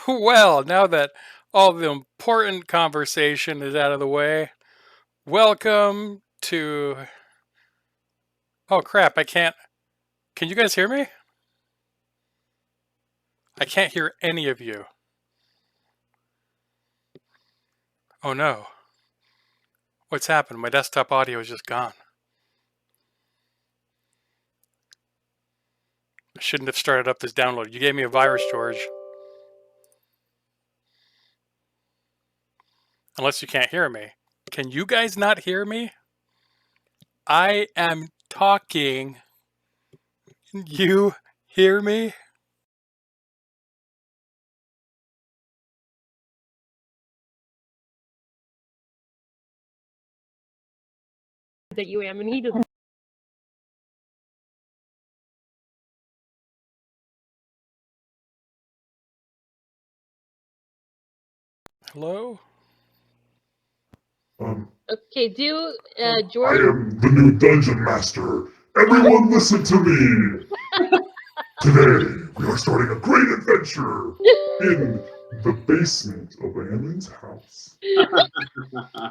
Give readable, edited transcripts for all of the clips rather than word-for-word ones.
Well, now that all the important conversation is out of the way, welcome to. Oh crap, I can't. Can you guys hear me? I can't hear any of you. Oh no. What's happened? My desktop audio is just gone. I shouldn't have started up this download. You gave me a virus, George. Unless you can't hear me. Can you guys not hear me? I am talking. You hear me? That you am, and he doesn't. Hello? Okay, do I George. am the new dungeon master. Everyone listen to me. Today, we are starting a great adventure in the basement of Ammons' house.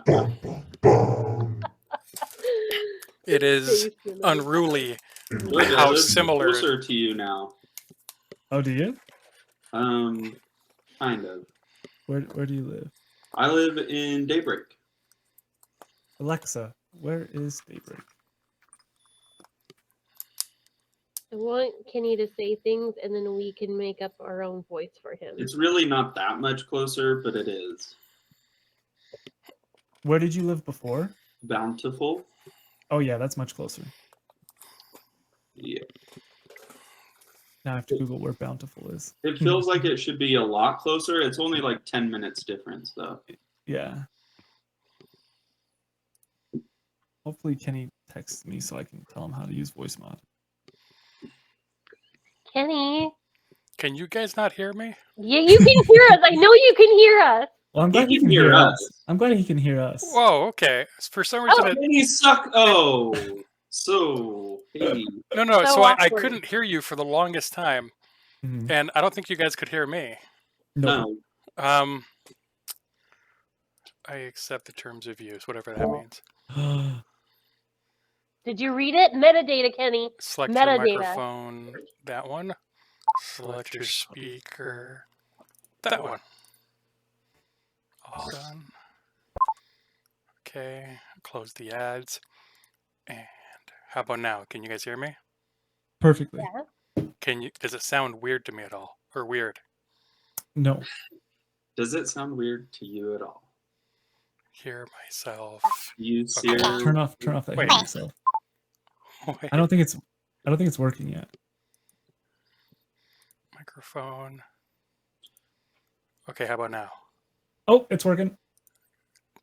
Bum, bum, bum. It is unruly George, I how live similar. closer to you now. Oh, do you? Kind of. Where do you live? I live in Daybreak. Alexa, where is Daybreak? I want Kenny to say things, and then we can make up our own voice for him. It's really not that much closer, but it is. Where did you live before? Bountiful. Oh yeah, that's much closer. Yeah. Now I have to Google where Bountiful is. It feels like it should be a lot closer. It's only like 10 minutes difference, though. Yeah. Hopefully Kenny texts me so I can tell him how to use voice mod. Kenny. Can you guys not hear me? Yeah, you can hear us. I know you can hear us. Well, I'm glad he can hear us. I'm glad he can hear us. Whoa, okay. For some reason, Kenny suck. Oh, so hey. No. So So I awkward. couldn't hear you for the longest time, Mhm. and I don't think you guys could hear me. No. I accept the terms of use, whatever that means. Did you read it? Metadata, Kenny. Select your Metadata. microphone. That one. Select your speaker. That one. All done. Okay. Close the ads. And how about now? Can you guys hear me? Perfectly. Yeah. Does it sound weird to me at all? Or weird? No. Does it sound weird to you at all? Hear myself. You Okay. Turn off that Wait. hear myself. Wait. I don't think it's working yet. Microphone. Okay, how about now? Oh, it's working.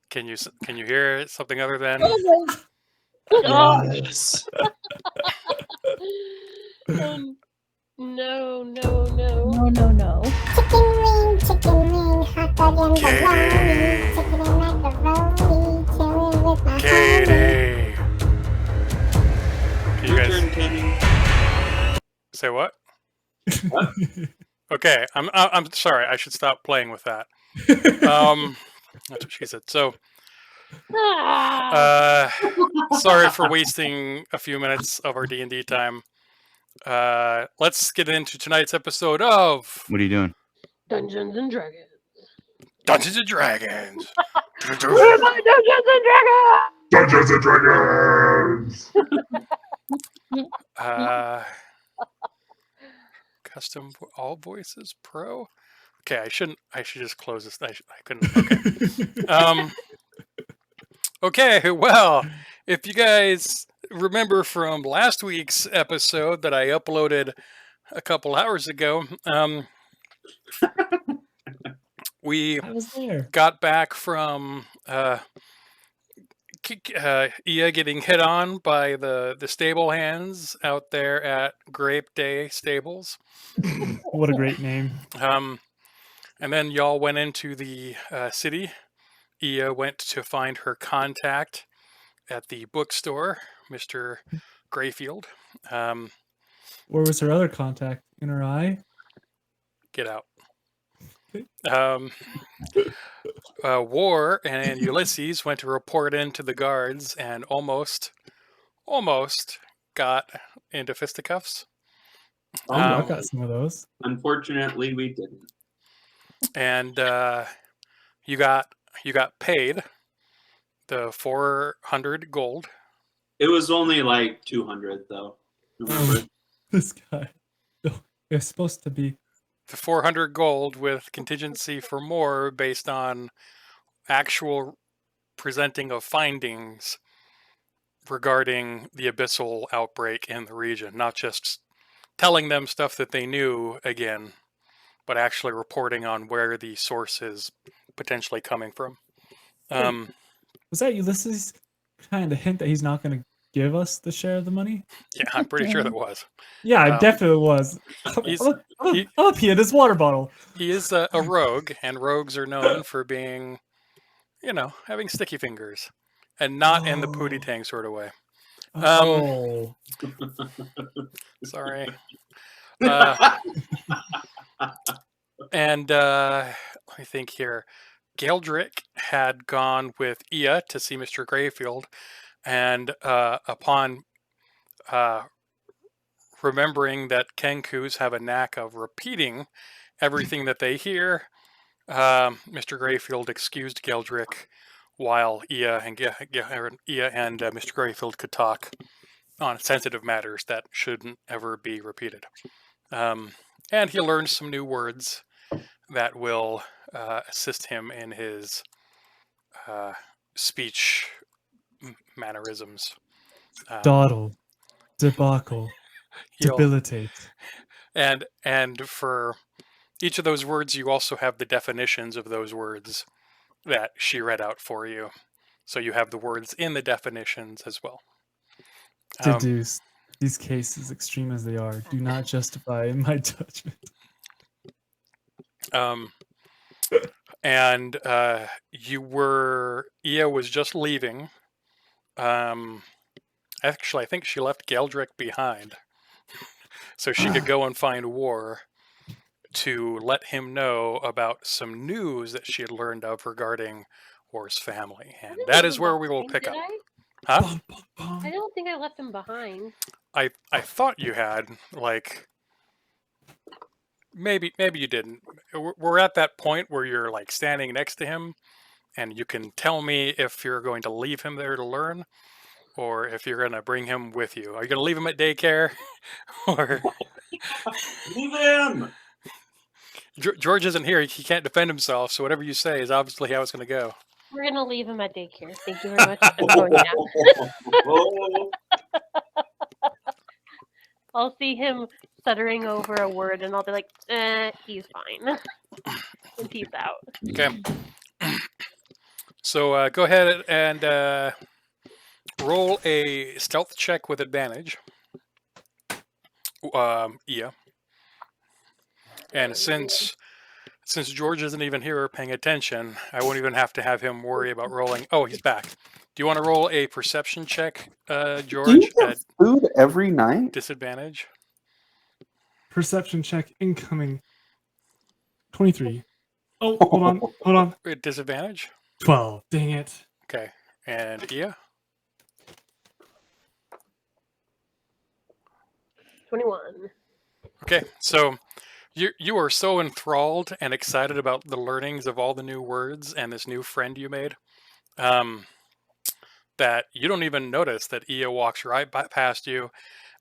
Can you hear something other than? Yes. No. Chicken wing, hot dog and bologna. Chicken and macaroni, chilling with my Katie. Can you Your guys turn, Kenny. say what? What? Okay, I'm sorry. I should stop playing with that. That's what she said. So, sorry for wasting a few minutes of our D&D time. Let's get into tonight's episode of What are you doing? Dungeons and Dragons. Dungeons and Dragons. We're my Dungeons and Dragons! Dungeons and Dragons! Custom all voices pro. Okay, I should just close this. I couldn't. Okay. Okay. Well, if you guys remember from last week's episode that I uploaded a couple hours ago, we I was there. got back from Ia getting hit on by the stable hands out there at Grape Day Stables. What a great name. And then y'all went into the city. Ia went to find her contact at the bookstore, Mr. Greyfield. Where was her other contact? In her eye? Get out. Um, War and Ulysses went to report in to the guards and almost got into fisticuffs. Oh, I've Um, got some of those. Unfortunately, we didn't. and you got paid the 400 gold. It was only like 200 though. Remember? This guy. No, it's supposed to be. The 400 gold with contingency for more based on actual presenting of findings regarding the Abyssal outbreak in the region, not just telling them stuff that they knew again, but actually reporting on where the source is potentially coming from. Was that Ulysses trying to hint that he's not going to give us the share of the money? Yeah, I'm pretty sure that was. Yeah, it Um, definitely was. he's- Look, he- up here, this water bottle. He is a rogue, and rogues are known for being, having sticky fingers, and not in the Pootie Oh. Tang sort of way. Oh. Sorry. And let me think here. Geldrick had gone with Ia to see Mr. Greyfield, and upon remembering that Kenkus have a knack of repeating everything that they hear, Mr. Greyfield excused Geldrick while Ia and Mr. Greyfield could talk on sensitive matters that shouldn't ever be repeated. And he learned some new words that will assist him in his speech mannerisms. Dawdle. Debacle. He'll- Debilitate. and for each of those words, you also have the definitions of those words that she read out for you. So you have the words in the definitions as well. Deduce. These cases, extreme as they are, do not justify in my judgment. And Ia was just leaving. Actually, I think she left Geldrick behind so she could go and find War to let him know about some news that she had learned of regarding War's family. And that is where we will pick up. Huh? Bum, bum, bum. I don't think I left him behind. I thought you had, like, maybe you didn't. We're at that point where you're like standing next to him and you can tell me if you're going to leave him there to learn or if you're going to bring him with you. Are you going to leave him at daycare? Or Leave him! George isn't here. He can't defend himself, so whatever you say is obviously how it's going to go. We're gonna leave him at daycare. Thank you very much. I'm going now. Oh, I'll see him stuttering over a word, and I'll be like, he's fine." And peace out. Okay. So go ahead and roll a stealth check with advantage. Ia. And since George isn't even here or paying attention, I won't even have to have him worry about rolling. Oh, he's back. Do you want to roll a perception check, Do George, you get at food every night? disadvantage? Perception check incoming. 23. Oh, hold on. At disadvantage? 12. Dang it. Okay. And Ia? 21. Okay, so you are so enthralled and excited about the learnings of all the new words and this new friend you made that you don't even notice that Ia walks right past you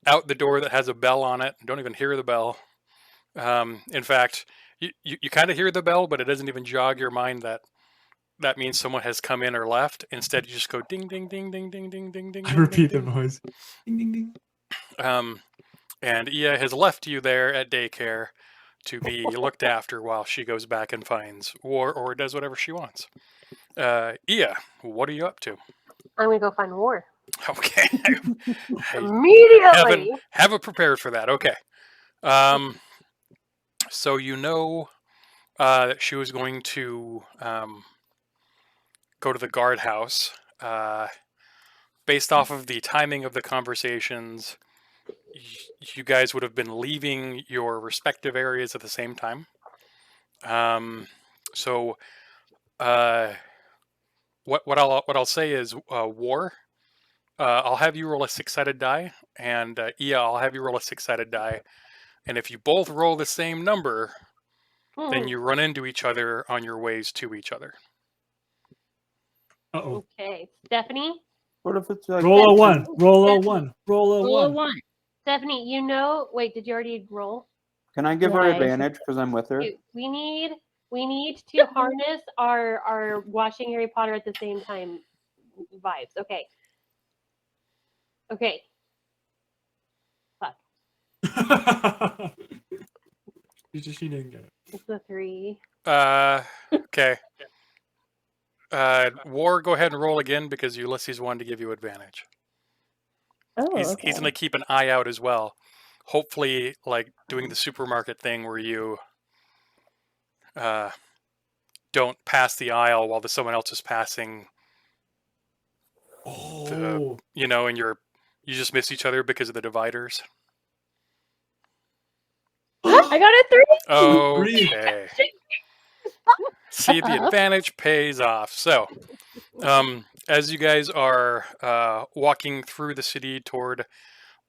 out the door that has a bell on it. Don't even hear the bell. In fact, you kind of hear the bell, but it doesn't even jog your mind that means someone has come in or left. Instead, you just go ding, ding, ding, ding, ding, ding, ding, ding. I ding, repeat the ding, voice. Ding, ding, ding. ding. And Ia has left you there at daycare to be looked after while she goes back and finds War or does whatever she wants. Ia, what are you up to? I'm gonna go find War. Okay. Immediately! Have it prepared for that. Okay. So you know that she was going to go to the guardhouse. Based off of the timing of the conversations, you guys would have been leaving your respective areas at the same time. So, uh, what I'll say is, War. I'll have you roll a 6-sided die, and Ia, I'll have you roll a 6-sided die. And if you both roll the same number, then you run into each other on your ways to each other. Uh-oh. Okay, Stephanie. What if it's like Roll a one. Stephanie. Roll a Stephanie. one. Roll a Roll a one. one. Stephanie, you know. Wait, did you already roll? Can I give her Why? advantage because I'm with her? We need to harness our watching Harry Potter at the same time vibes. Okay. Okay. Fuck. She didn't get it. It's a 3. Okay. War, go ahead and roll again because Ulysses wanted to give you advantage. Oh, He's okay. going to keep an eye out as well. Hopefully, like doing the supermarket thing where you don't pass the aisle while someone else is passing. Oh. And you just miss each other because of the dividers. I got a 3. Okay. See, the advantage pays off. So, as you guys are walking through the city toward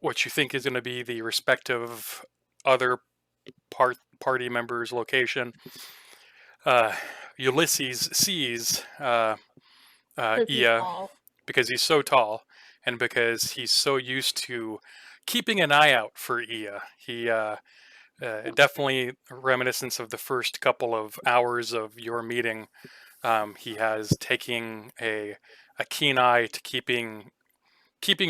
what you think is going to be the respective other party members' location, Ulysses sees Ia because he's so tall and because he's so used to keeping an eye out for Ia. He definitely reminiscence of the first couple of hours of your meeting. He has taking a keen eye to keeping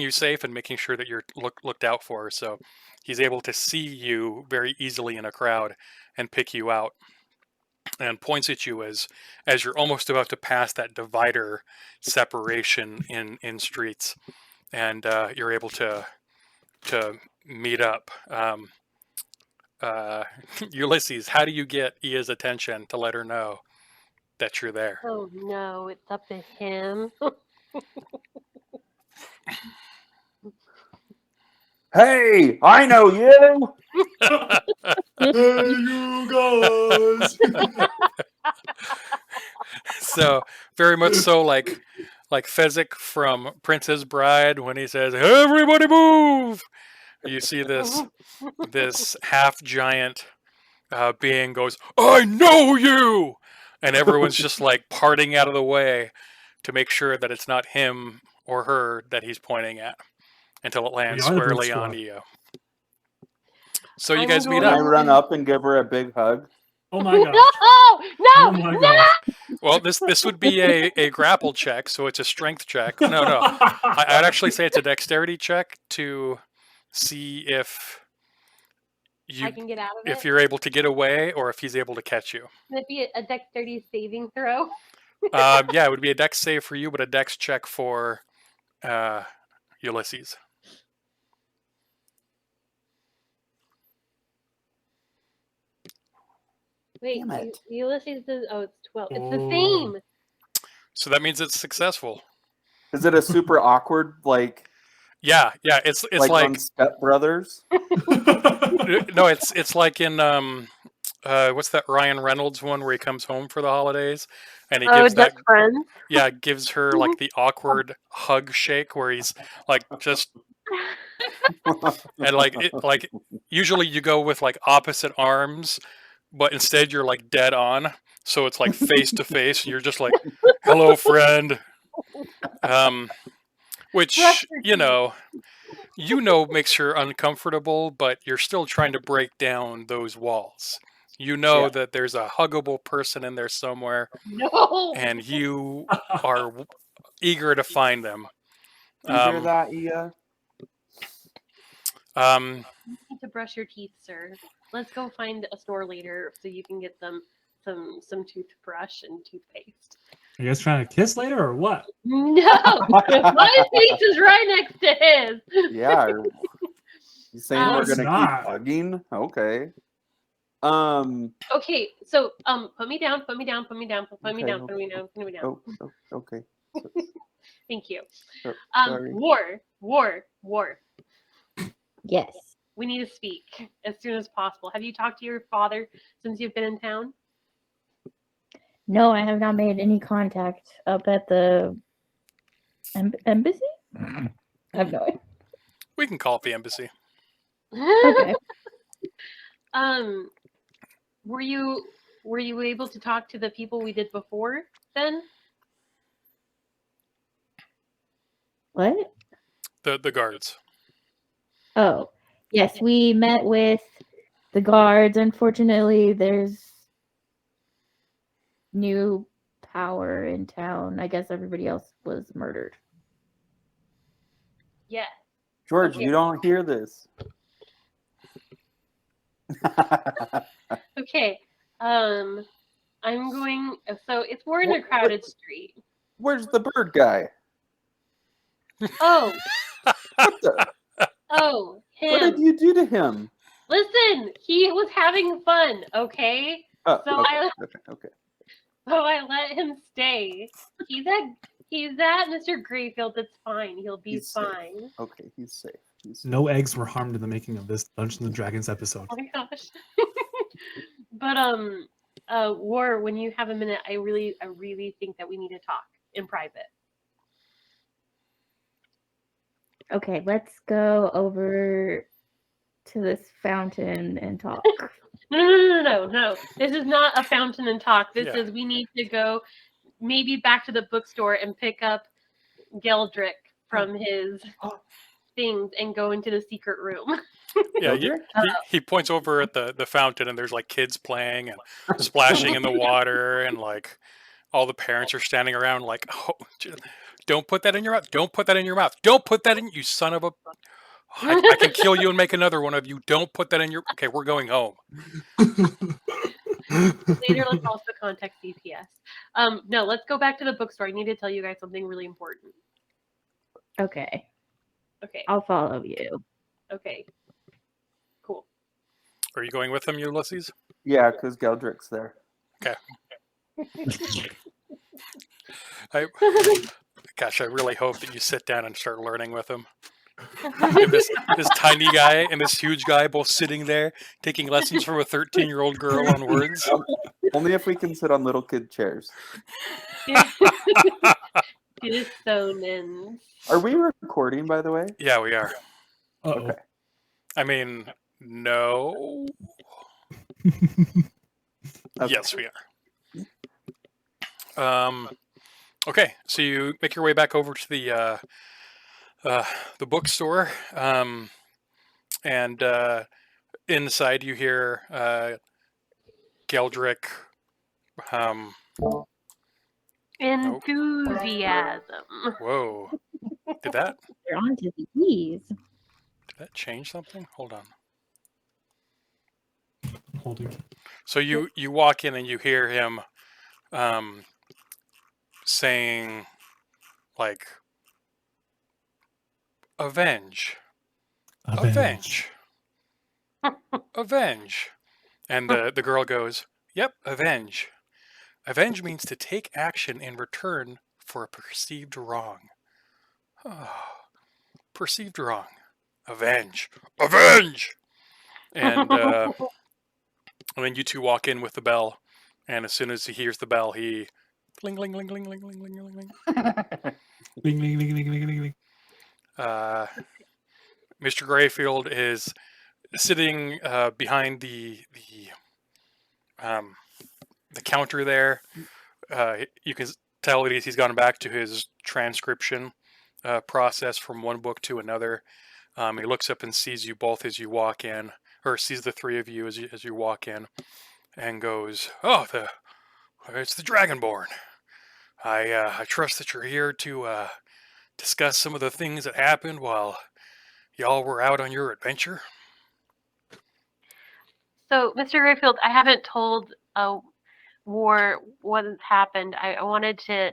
you safe and making sure that you're looked out for. So he's able to see you very easily in a crowd and pick you out, and points at you as you're almost about to pass that divider separation in streets, and you're able to meet up. Ulysses, how do you get Ia's attention to let her know that you're there? Oh no, it's up to him. Hey, I know you. Hey, you guys. So very much so like Fezzik from Princess Bride when he says, "Everybody move!" You see this half giant being goes, "I know you!" And everyone's just like parting out of the way to make sure that it's not him or her that he's pointing at until it lands We are the squarely Blitz on Squad. Io. So you I'm guys meet Can I up. run up and give her a big hug? Oh my god. No! Oh No! my No! god. Well, this would be a grapple check, so it's a strength check. No. I'd actually say it's a dexterity check to see if I can get out of it. if you're able to get away or if he's able to catch you. Can it be a dexterity saving throw? Yeah, it would be a dex save for you, but a dex check for Ulysses. Wait, Damn it. Ulysses does. Oh, it's 12. It's the Oh. same. So that means it's successful. Is it a super awkward like Yeah. It's like like on Step Brothers? no, it's like in what's that Ryan Reynolds one where he comes home for the holidays and he gives that Just friends. gives her like the awkward hug shake where he's like just and like usually you go with like opposite arms, but instead you're like dead on, so it's like face to face. You're just like, "Hello, friend," which makes her uncomfortable, but you're still trying to break down those walls. You know that there's a huggable person in there somewhere, No. and you are eager to find them. You hear that, Ia? You need to brush your teeth, sir. Let's go find a store later so you can get some toothbrush and toothpaste. Are you guys trying to kiss later or what? No, my face is right next to his. Yeah. You saying No, we're it's gonna not. keep hugging? Okay. Okay, so put me down. Okay. Oh, okay. Thank you. Sorry. War. Yes. We need to speak as soon as possible. Have you talked to your father since you've been in town? No, I have not made any contact up at the embassy. I have no idea. We can call it the embassy. Okay. Were you able to talk to the people we did before then? What? The guards. Oh, yes, we met with the guards. Unfortunately, there's new power in town. I guess everybody else was murdered. Yeah. George, Okay. you don't hear this. Okay. I'm going. So we're in a crowded street. Where's the bird guy? Oh, What the? oh, What did him. you do to him? Listen, he was having fun. Okay. Oh, So okay. So I let him stay. He's at Mr. Greyfield. It's fine. He'll be He's safe. fine. Okay, he's safe. No eggs were harmed in the making of this Dungeons and Dragons episode. Oh my gosh. But War, when you have a minute, I really think that we need to talk in private. Okay, let's go over to this fountain and talk. No. This is not a fountain and talk. This Yeah. is we need to go maybe back to the bookstore and pick up Geldrick from his things and go into the secret room. Yeah, he points over at the fountain, and there's like kids playing and splashing in the water, and like all the parents are standing around like, oh, don't put that in your mouth. Don't put that in your mouth. Don't put that in, you son of a... I can kill you and make another one of you. Don't put that in your... Okay, we're going home. Later, let's also contact CPS. No, let's go back to the bookstore. I need to tell you guys something really important. Okay, Okay. I'll follow you. Okay. Cool. Are you going with him, Ulysses? Yeah, because Geldrick's there. Gosh, I really hope that you sit down and start learning with him. And this tiny guy and this huge guy both sitting there taking lessons from a 13-year-old girl on words. Only if we can sit on little kid chairs. Whitestone. Are we recording, by the way? Yeah, we are. Uh-oh. Okay. I mean, no. Okay. Yes, we are. Okay, so you make your way back over to the bookstore, and inside you hear Geldrick. Enthusiasm. Whoa! Did that You're on to the E's. change something? Hold on. Holding. So you walk in and you hear him saying like avenge. Avenge. And the girl goes, yep, avenge. Avenge means to take action in return for a perceived wrong. Perceived wrong. Avenge. Avenge! And then you two walk in with the bell, and as soon as he hears the bell, he ling ling ling ling ling ling ling ling ling. Ling, ling, ling, ling, ling, ling, ling. Mr. Greyfield is sitting behind the counter there. You can tell that he's gone back to his transcription process from one book to another. He looks up and sees you both as you walk in, or sees the three of you as you walk in, and goes, "Oh, it's the Dragonborn. I trust that you're here to discuss some of the things that happened while y'all were out on your adventure." So, Mr. Greyfield, I haven't told War what has happened. I wanted to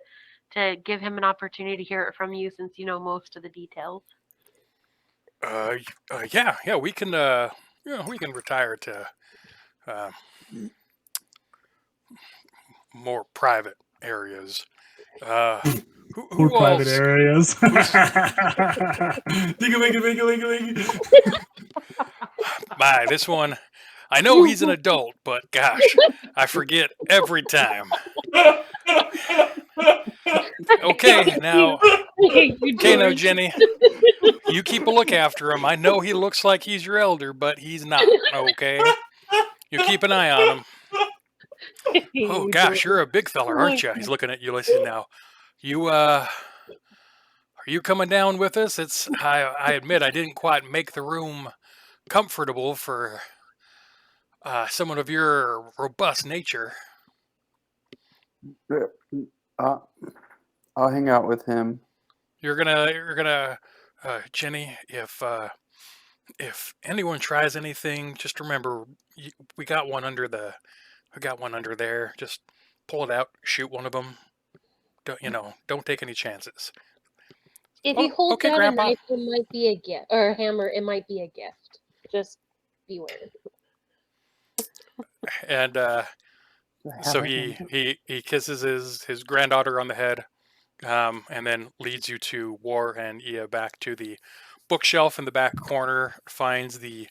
give him an opportunity to hear it from you since you know most of the details. Yeah, we can retire to more private areas. Who More private else? areas. Ding-a-ling-a-ling-a-ling-a-ling. Bye. This one, I know he's an adult, but gosh, I forget every time. Okay, now, Jenny, you keep a look after him. I know he looks like he's your elder, but he's not. Okay, you keep an eye on him. Oh gosh, you're a big feller, aren't you? He's looking at Ulysses now. You are you coming down with us? I admit I didn't quite make the room comfortable for someone of your robust nature. I'll hang out with him. You're gonna, Jenny. If anyone tries anything, just remember we got one under there. Just pull it out, shoot one of them. Don't take any chances. If he holds okay, out Grandpa. a knife, it might be a gift, or a hammer. It might be a gift. Just beware. And so he kisses his granddaughter on the head, and then leads you to War and Ia back to the bookshelf in the back corner, finds the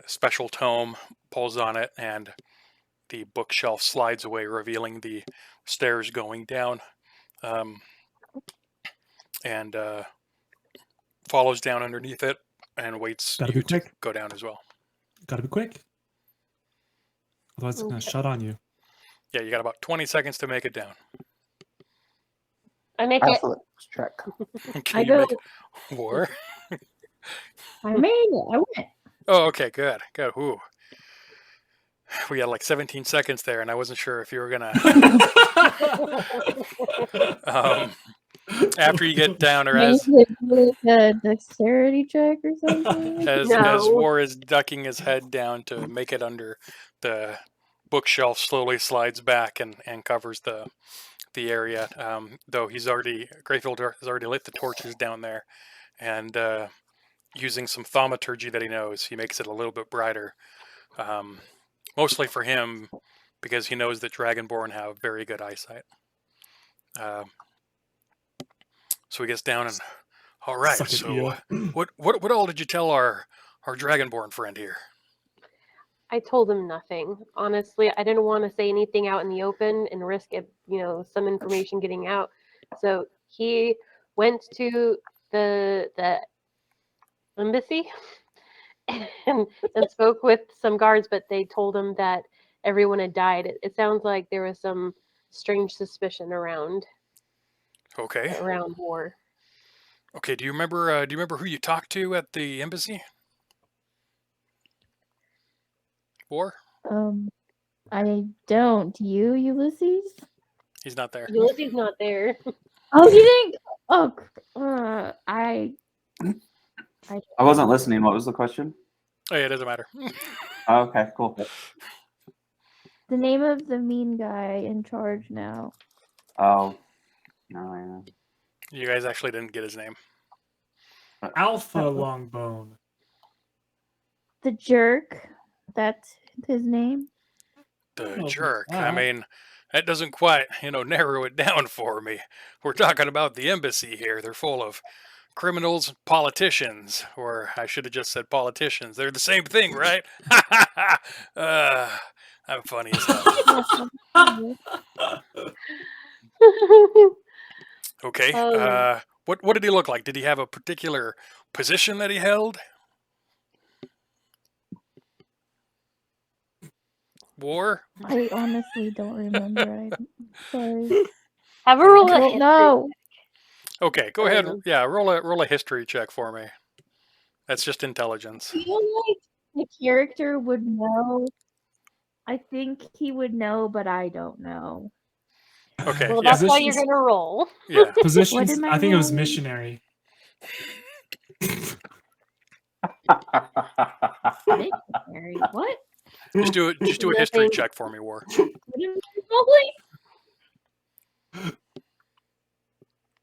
special tome, pulls on it, and the bookshelf slides away, revealing the stairs going down, and follows down underneath it and waits you to go down as well. Gotta be quick. Otherwise it's gonna shut on you. Yeah, you got about 20 seconds to make it down. I make it. Athletics check. Can I you go. make War? I made it. I went. Oh, okay, good. Ooh. We had like 17 seconds there, and I wasn't sure if you were gonna. After you get down, or as a dexterity check or something. as No. War is ducking his head down to make it under the bookshelf, slowly slides back and covers the area. Though Greyfield has already lit the torches down there, and using some thaumaturgy that he knows, he makes it a little bit brighter. Mostly for him, because he knows that Dragonborn have very good eyesight. So he gets down and, all right. Suck it, So, Ia. what all did you tell our Dragonborn friend here? I told him nothing. Honestly, I didn't want to say anything out in the open and risk it, some information getting out. So he went to the embassy and spoke with some guards, but they told him that everyone had died. It sounds like there was some strange suspicion around War. Okay. Do you remember who you talked to at the embassy? War? I don't. You, Ulysses? He's not there. Ulysses not there. Oh, you think? Oh, I wasn't listening. What was the question? Oh, yeah, it doesn't matter. Oh, okay, cool. the name of the mean guy in charge now. Oh, no, I know. You guys actually didn't get his name. Alpha Longbone. The jerk. That's his name. The Oh, jerk. wow. I mean, that doesn't quite, narrow it down for me. We're talking about the embassy here. They're full of criminals, politicians, or I should have just said politicians. They're the same thing, right? I'm funny as hell. Okay. What did he look like? Did he have a particular position that he held? War? I honestly don't remember. I'm sorry. Have a roll I of don't know. Okay, go ahead. Yeah, roll a history check for me. That's just intelligence. I feel like the character would know. I think he would know, but I don't know. Okay. Well, Yeah. that's why you're gonna roll. Yeah. Positions. did my I think it was roll? missionary. Missionary? What? Just do a history check for me, War. What am I rolling?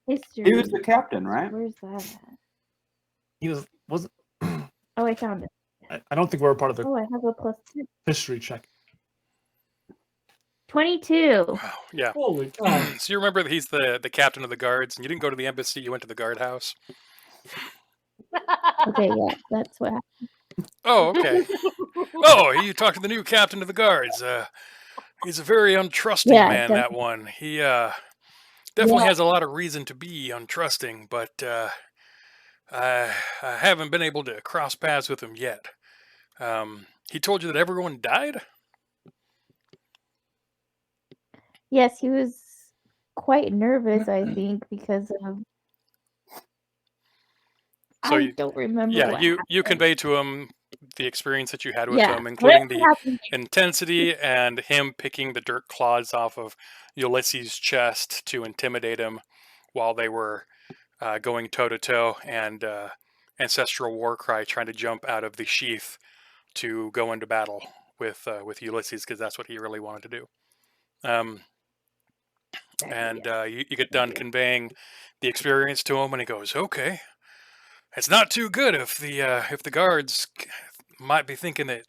History. He was the captain, right? Where's that at? He wasn't. Oh, I found it. I don't think we're a part of the Oh, I have a +2. history check. 22. Wow. Yeah. Holy cow. So you remember that he's the captain of the guards, and you didn't go to the embassy. You went to the guardhouse. Okay, yeah, that's what happened. Oh, okay. Oh, you talked to the new captain of the guards. He's a very untrusting Yeah, man, that one. He definitely has a lot of reason to be untrusting, but I haven't been able to cross paths with him yet. He told you that everyone died? Yes, he was quite nervous, I think, because of So I you, don't remember yeah, what you happened. convey to him the experience that you had with Yeah, him, whatever including the happened. intensity and him picking the dirt clods off of Ulysses' chest to intimidate him while they were going toe to toe, and ancestral war cry trying to jump out of the sheath to go into battle with Ulysses because that's what he really wanted to do. Um, and you get done conveying the experience to him, and he goes, "Okay, it's not too good if the guards might be thinking that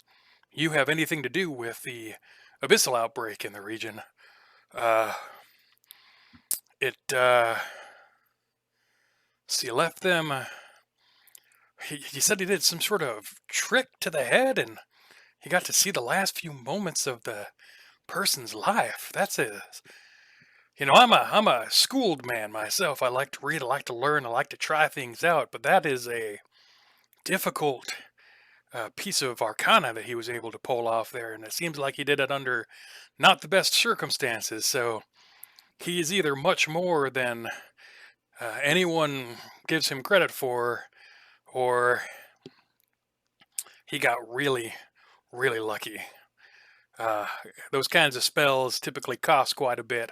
you have anything to do with the Abyssal outbreak in the region. Uh, it so you left them. He said he did some sort of trick to the head, and he got to see the last few moments of the person's life. That's a I'm a schooled man myself. I like to read, I like to learn, I like to try things out, but that is a difficult piece of arcana that he was able to pull off there, and it seems like he did it under not the best circumstances. So he is either much more than anyone gives him credit for, or he got really, really lucky. Uh, those kinds of spells typically cost quite a bit,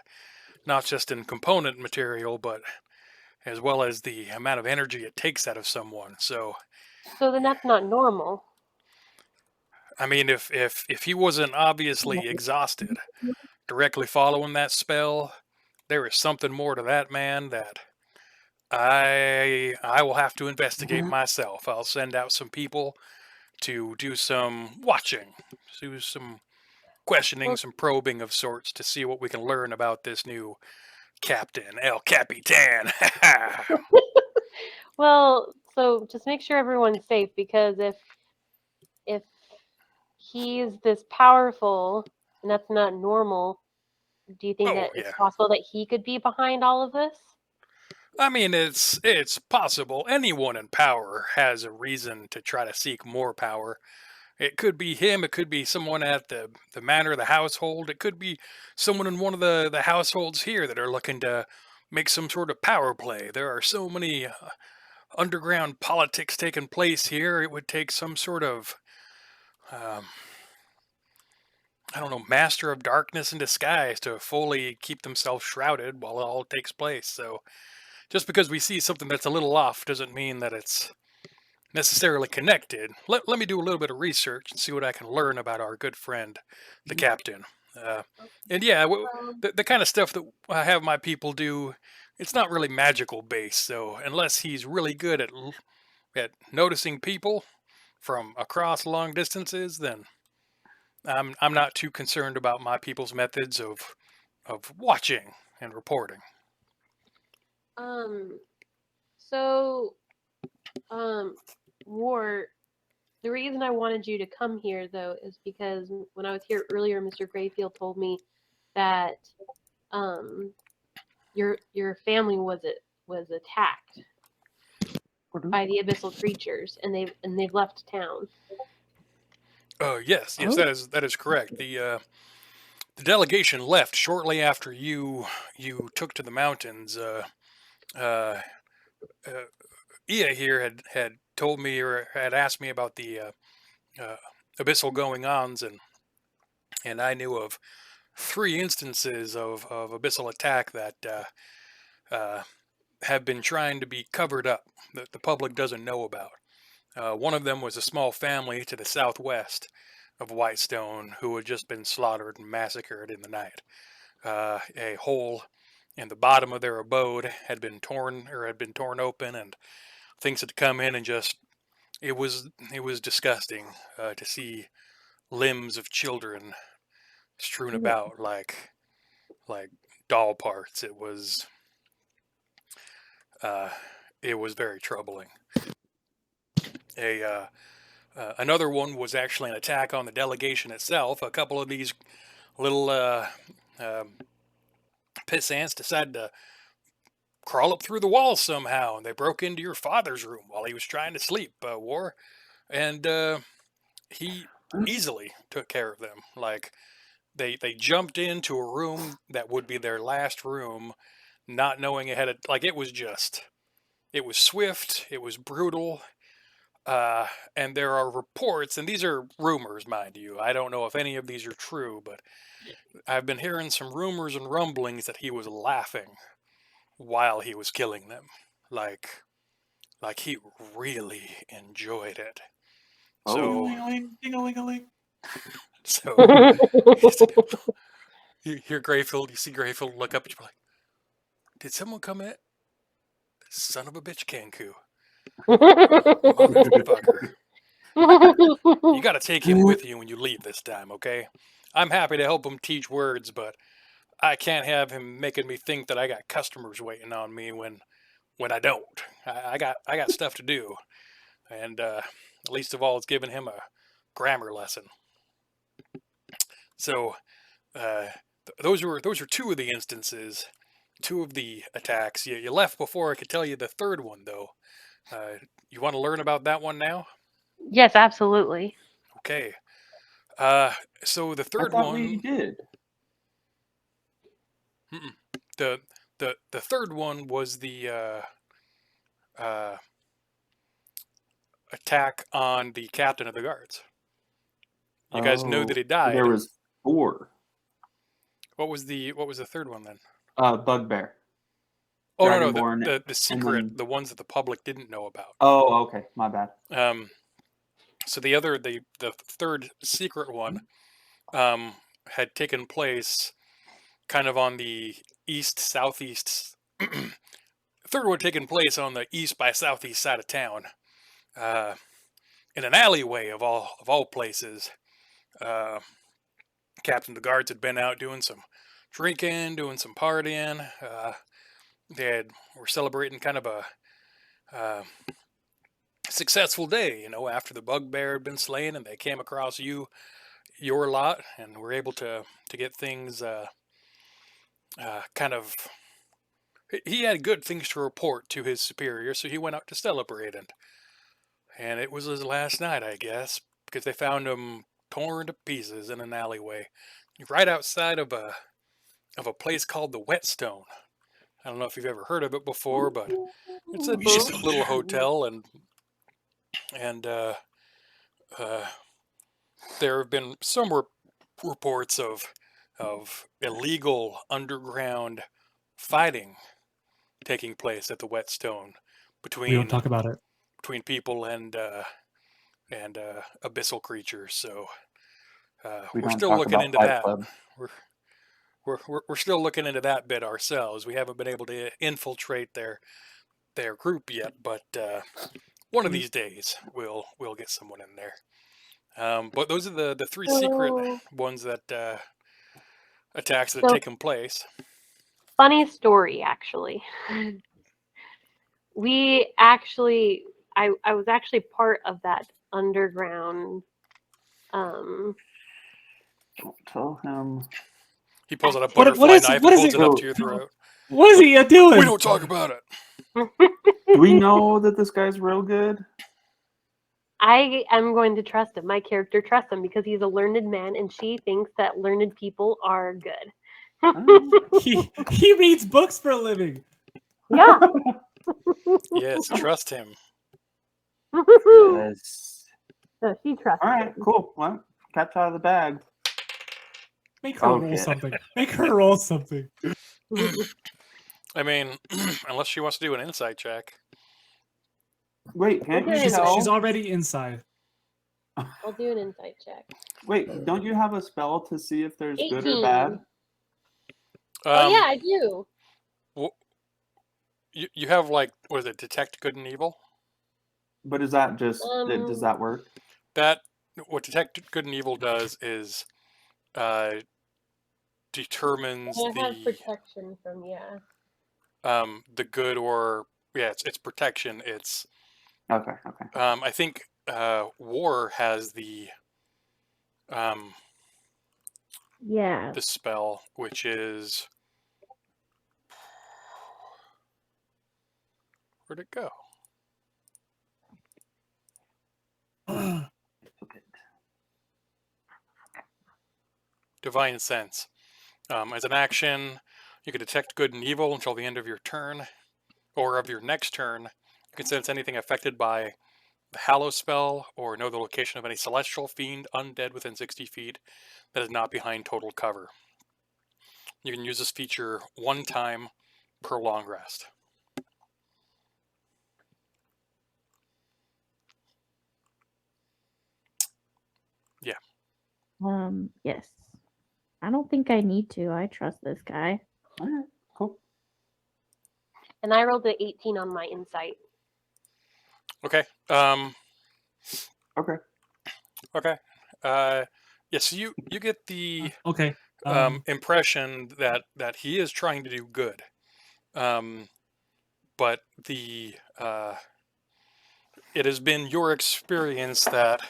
not just in component material, but as well as the amount of energy it takes out of someone. So, So then that's not normal. I mean, if he wasn't obviously exhausted directly following that spell, there is something more to that man that I will have to investigate myself. I'll send out some people to do some watching, do some questioning, Well, some probing of sorts to see what we can learn about this new Captain El Capitan. well, so just make sure everyone's safe because if he's this powerful and that's not normal, do you think Oh that it's yeah. possible that he could be behind all of this? I mean, it's possible. Anyone in power has a reason to try to seek more power. It could be him. It could be someone at the manor, the household. It could be someone in one of the households here that are looking to make some sort of power play. There are so many underground politics taking place here. It would take some sort of um, I don't know, master of darkness in disguise to fully keep themselves shrouded while it all takes place. So just because we see something that's a little off doesn't mean that it's necessarily connected. Let me do a little bit of research and see what I can learn about our good friend, the captain. Uh, and yeah, the kind of stuff that I have my people do, it's not really magical based. So unless he's really good at noticing people from across long distances, then I'm not too concerned about my people's methods of watching and reporting. Um, so, War, the reason I wanted you to come here though is because when I was here earlier, Mr. Greyfield told me that um your family was attacked by the abyssal creatures and they've left town. Yes, Oh. that is correct. The delegation left shortly after you took to the mountains. Uh, uh, Ia here had told me or had asked me about the uh, abyssal going ons, and I knew of three instances of abyssal attack that uh, have been trying to be covered up that the public doesn't know about. One of them was a small family to the southwest of Whitestone who had just been slaughtered and massacred in the night. A hole in the bottom of their abode had been torn open, and things had come in and just it was disgusting to see limbs of children strewn about like doll parts. Uh, it was very troubling. A Another one was actually an attack on the delegation itself. A couple of these little pissants decided to crawl up through the walls somehow, and they broke into your father's room while he was trying to sleep, War. And he easily took care of them. Like, they jumped into a room that would be their last room, not knowing ahead of, like, it was swift, it was brutal. And there are reports, and these are rumors, mind you. I don't know if any of these are true, but I've been hearing some rumors and rumblings that he was laughing while he was killing them. Like he really enjoyed it. So, Ding-a-ling, ding-a-ling-a-ling. so you hear Greyfield, you see Greyfield look up at you like, did someone come in? Son of a bitch, Kanku. Motherfucker. You gotta take him with you when you leave this time, okay? I'm happy to help him teach words, but I can't have him making me think that I got customers waiting on me when I don't. I got stuff to do, and least of all, it's giving him a grammar lesson. So those were two of the instances, two of the attacks. You left before I could tell you the third one, though. You want to learn about that one now? Yes, absolutely. Okay. So the I third thought one, we did. the third one was the attack on the captain of the guards. You guys know that he died. There was 4. What was the third one then? Bugbear. Oh no, Dragonborn, the secret, then- the ones that the public didn't know about. Oh, okay. My bad. So the third secret one had taken place kind of on the southeast. Third one taken place on the east by southeast side of town, in an alleyway of all places. Captain of the guards had been out doing some drinking, doing some partying. Were celebrating kind of a successful day, after the bugbear had been slain, and they came across your lot, and were able to get things kind of. He had good things to report to his superior, so he went out to celebrate, and it was his last night, I guess, because they found him torn to pieces in an alleyway, right outside of a place called the Whetstone. I don't know if you've ever heard of it before, but it's a decent little hotel, and there have been some reports of illegal underground fighting taking place at the Whetstone We don't talk about it. between people and abyssal creatures. So We we're don't still talk looking about into Fight that. Club. We're still looking into that bit ourselves. We haven't been able to infiltrate their group yet, but one of these days we'll get someone in there. But those are the 3 secret ones that attacks that have taken place. Funny story, actually. I was actually part of that underground. Don't tell him. He pulls out a What butterfly is- knife what and is holds it- it up to your throat. What is he doing? We don't talk about it. Do we know that this guy's real good? I am going to trust him. My character trusts him because he's a learned man, and she thinks that learned people are good. He reads books for a living. Yeah. Yes, trust him. Yes. So she trusts All right, him. cool. Well, cat's out of the bag. Make her roll Okay. something. Make her roll something. I mean, unless she wants to do an insight check. Wait, can't you Okay. She's tell? already inside. I'll do an insight check. Wait, don't you have a spell to see if there's good or 18. bad? Oh yeah, I do. You have, like, what is it, detect good and evil? But is that just does that work? That what detect good and evil does is determines I have protection from the good, or it's protection. It's Okay. I think War has the Yeah. spell, which is, where'd it go? Divine Sense. As an action, you can detect good and evil until the end of your turn, or of your next turn. You can sense anything affected by the Hallow spell, or know the location of any celestial, fiend, undead within 60 feet that is not behind total cover. You can use this feature one time per long rest. Yeah. Yes. I don't think I need to. I trust this guy. All right, cool. And I rolled an 18 on my insight. Okay. Okay. Okay. Yes, you get the Okay. impression that he is trying to do good, but the it has been your experience that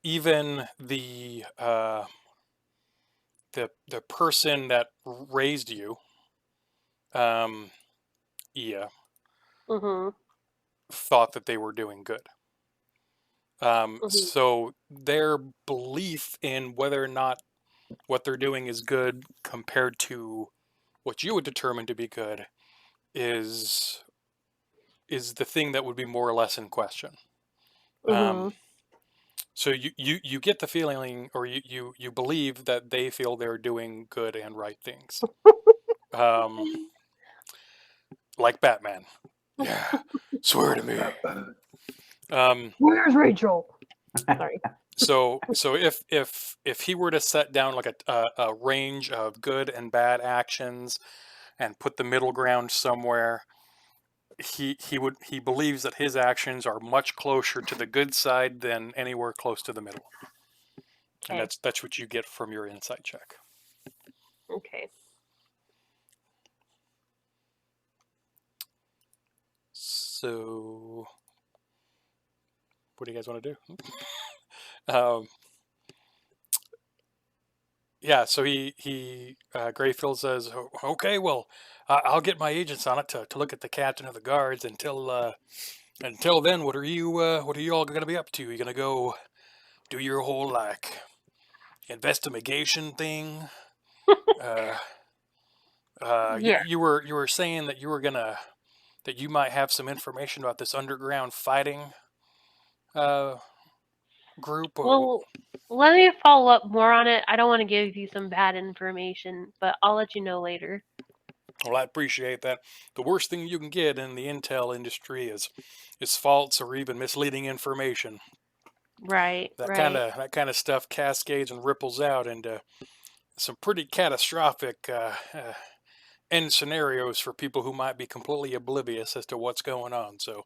even the person that raised you, Ia, Mm-hmm. thought that they were doing good. So their belief in whether or not what they're doing is good compared to what you would determine to be good is the thing that would be more or less in question. Mm-hmm. So you get the feeling, or you believe that they feel they're doing good and right things. Like Batman. Yeah, swear to me. Where's Rachel? Sorry. So if he were to set down like a range of good and bad actions and put the middle ground somewhere, he believes that his actions are much closer to the good side than anywhere close to the middle. And Okay. that's what you get from your insight check. Okay. So what do you guys want to do? Yeah, so he Greyfield says, okay, well, I'll get my agents on it to look at the captain of the guards. Until then, what are you all going to be up to? You going to go do your whole like investigation thing? Yeah. You were saying that you were that you might have some information about this underground fighting group. Well, let me follow up more on it. I don't want to give you some bad information, but I'll let you know later. Well, I appreciate that. The worst thing you can get in the intel industry is false or even misleading information. Right. That Right. kind of stuff cascades and ripples out into some pretty catastrophic end scenarios for people who might be completely oblivious as to what's going on. So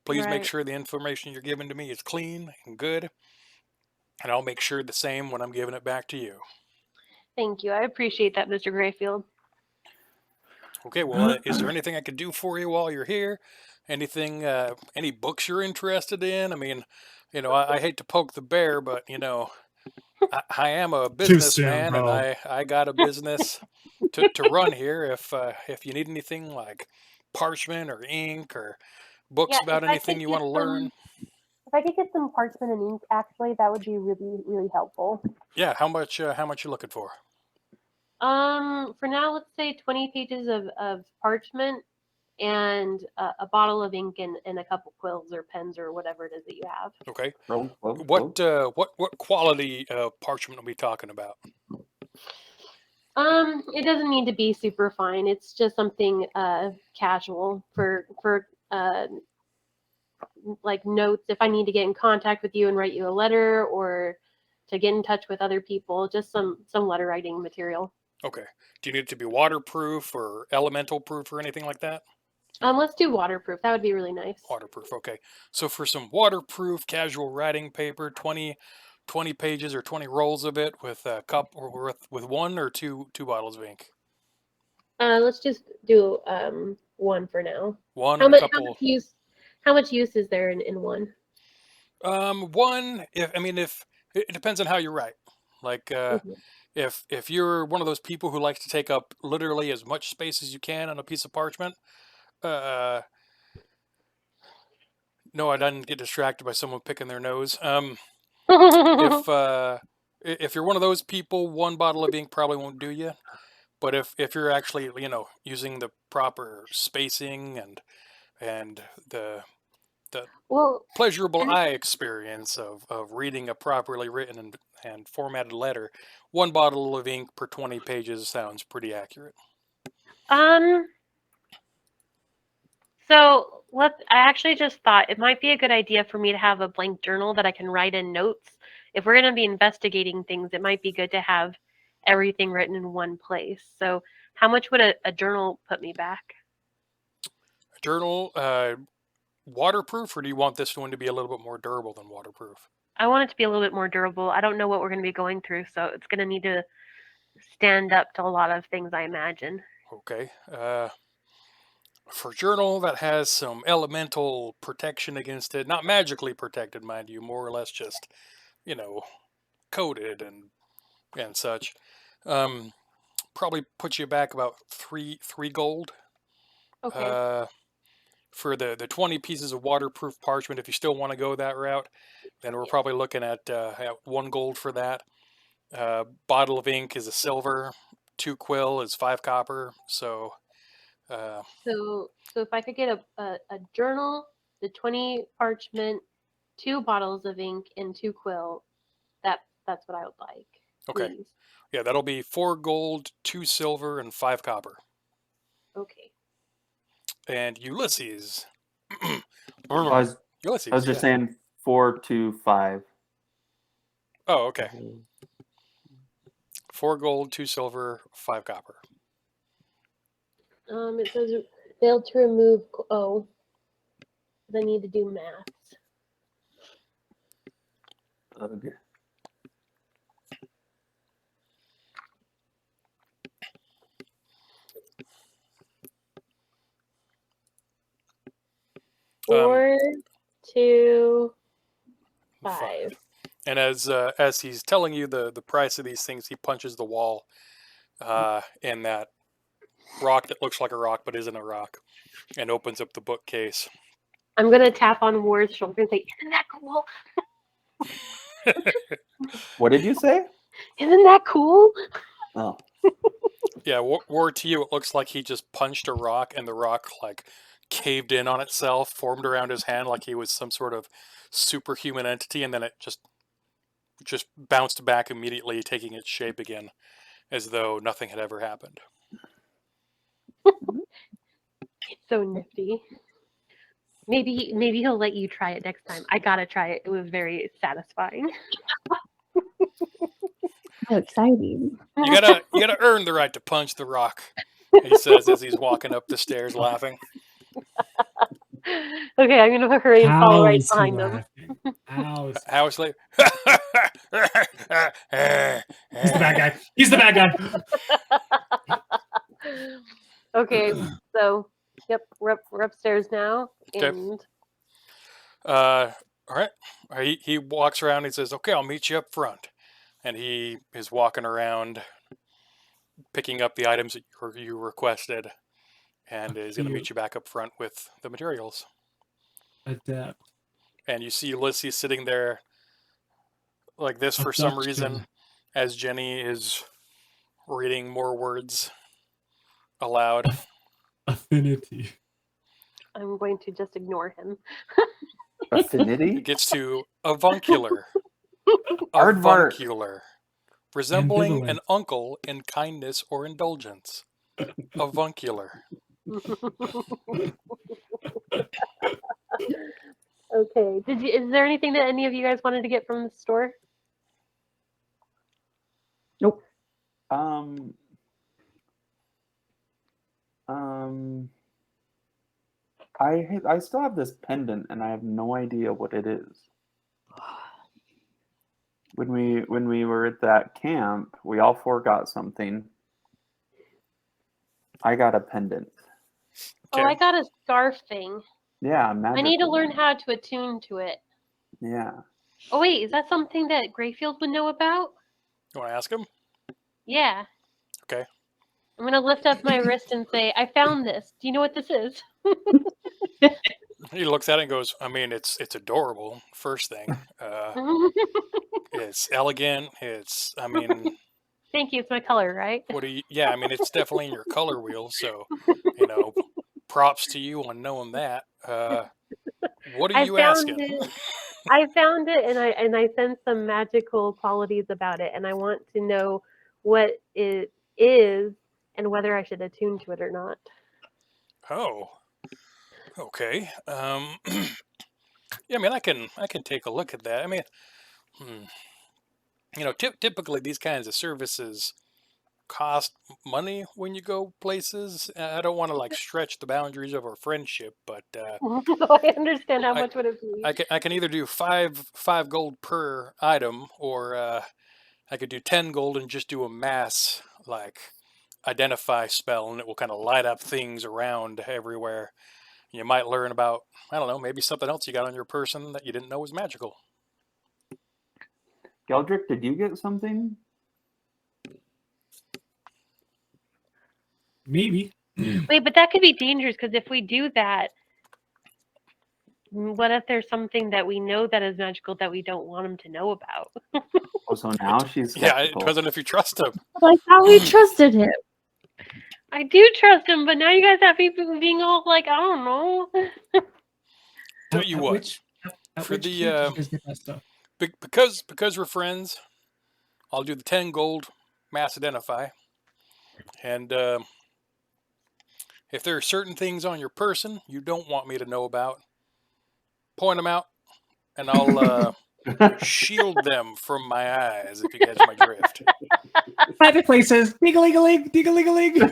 please make Right. sure the information you're giving to me is clean and good, and I'll make sure the same when I'm giving it back to you. Thank you. I appreciate that, Mr. Greyfield. Okay, well, is there anything I could do for you while you're here? Anything, any books you're interested in? I mean, I hate to poke the bear, but I am a Too soon, businessman, and bro. I got a business to run here. If you need anything like parchment or ink or books Yeah, about anything you want to learn, if I could get some parchment and ink, actually, that would be really, really helpful. yeah. How much you looking for? For now, let's say 20 pages of parchment and a bottle of ink and a couple quills or pens or whatever it is that you have. Okay. Roll. What quality parchment are we talking about? It doesn't need to be super fine. It's just something casual for like notes if I need to get in contact with you and write you a letter or to get in touch with other people, just some letter writing material. Okay. Do you need it to be waterproof or elemental proof or anything like that? Let's do waterproof. That would be really nice. Waterproof. Okay. So for some waterproof casual writing paper, 20 pages or 20 rolls of it with a cup or with one or two bottles of ink. Let's just do one for now. One How and a much? couple. How much use is there in one? One. If it depends on how you write. Like, Mhm. if you're one of those people who likes to take up literally as much space as you can on a piece of parchment, uh, no, I didn't get distracted by someone picking their nose. If if you're one of those people, one bottle of ink probably won't do you. But if you're actually using the proper spacing and the Well, pleasurable and eye experience of reading a properly written and formatted letter, one bottle of ink per 20 pages sounds pretty accurate. um, so I actually just thought it might be a good idea for me to have a blank journal that I can write in notes. If we're going to be investigating things, it might be good to have everything written in one place. So, how much would a journal put me back? A journal, waterproof, or do you want this one to be a little bit more durable than waterproof? I want it to be a little bit more durable. I don't know what we're going to be going through, so it's going to need to stand up to a lot of things, I imagine. Okay. For journal that has some elemental protection against it, not magically protected, mind you, more or less just, you know, coated and such. Um, Probably put you back about three gold. Okay. Uh, for the 20 pieces of waterproof parchment, if you still want to go that route, then we're probably looking at 1 gold for that. Bottle of ink is a silver. 2 quill is 5 copper. So, uh, So if I could get a journal, the 20 parchment, 2 bottles of ink, and 2 quill, that's what I would like, okay. please. Yeah, that'll be 4 gold, 2 silver, and 5 copper. Okay. And Ulysses. I was Ulysses, just yeah. saying 4 to 5. Oh, okay. 4 gold, 2 silver, 5 copper. It says failed to remove. Oh, I need to do maths. Okay. Um, 4, 2, 5. 5. And as he's telling you the price of these things, he punches the wall in that rock that looks like a rock but isn't a rock, and opens up the bookcase. I'm gonna tap on Ward's shoulder and say, "Isn't that cool? What did you say? Isn't that cool?" Oh. Yeah, Ward, to you, it looks like he just punched a rock, and the rock like caved in on itself, formed around his hand like he was some sort of superhuman entity, and then it just bounced back immediately, taking its shape again, as though nothing had ever happened. It's so nifty. Maybe he'll let you try it next time. I gotta try it. It was very satisfying. How exciting. You gotta earn the right to punch the rock, he says as he's walking up the stairs laughing. Okay, I'm gonna hurry and How follow right is he behind him. laughing? How is How is like He's the bad guy. He's the bad guy. Okay, so yep, we're upstairs now, Okay. and All right. He walks around. And he says, "Okay, I'll meet you up front." And he is walking around, picking up the items that you requested, and is going to meet you back up front with the materials. Adept. And you see Ulysses sitting there like this for some reason, as Jenny is reading more words aloud. Affinity. I'm going to just ignore him. Affinity? It gets to avuncular. Aardvark. Avuncular. Resembling Ambivalent. an uncle in kindness or indulgence. Avuncular. Okay. Is there anything that any of you guys wanted to get from the store? Nope. I still have this pendant and I have no idea what it is. When we were at that camp, we all four got something. I got a pendant. Oh, I got a scarf thing. Yeah, I magic. need to learn how to attune to it. Yeah. Oh wait, is that something that Greyfield would know about? You want to ask him? Yeah. Okay. I'm gonna lift up my wrist and say, "I found this. Do you know what this is?" He looks at it and goes, I mean, it's adorable, first thing. It's elegant. I mean, Thank you. It's my color, right? yeah, I mean, it's definitely in your color wheel. So, props to you on knowing that. What are you asking? I found it, and I sense some magical qualities about it, and I want to know what it is and whether I should attune to it or not. Oh, okay. Yeah, I mean, I can take a look at that. I mean, typically these kinds of services cost money when you go places. I don't want to like stretch the boundaries of our friendship, but I understand how much would it be. I can either do five gold per item, or I could do 10 gold and just do a mass like identify spell, and it will kind of light up things around everywhere. You might learn about, I don't know, maybe something else you got on your person that you didn't know was magical. Geldrick, did you get something? Maybe. Wait, but that could be dangerous because if we do that, what if there's something that we know that is magical that we don't want him to know about? Oh, so now she's Yeah, it skeptical. depends on if you trust him. I thought we trusted him. I do trust him, but now you guys have people being all like, I don't know. Tell you what, for the because we're friends, I'll do the 10 gold mass identify, and if there are certain things on your person you don't want me to know about, point them out, and I'll shield them from my eyes, if you catch my drift. Private places. Ding-a-ling-a-ling. Ding-a-ling-a-ling. I'll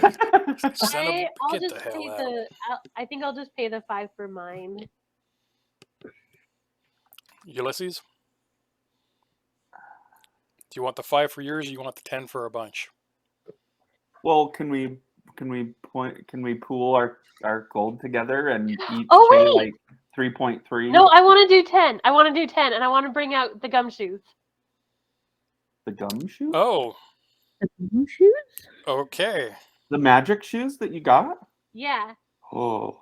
just pay I think I'll just pay the 5 for mine. Ulysses? Do you want the 5 for yours, or you want the 10 for a bunch? Well, can we pool our gold together and each pay like 3.3? No, I want to do 10. I want to do 10, and I want to bring out the gumshoes. The gumshoes? Oh. The gumshoes? Okay. The magic shoes that you got? Yeah. Oh.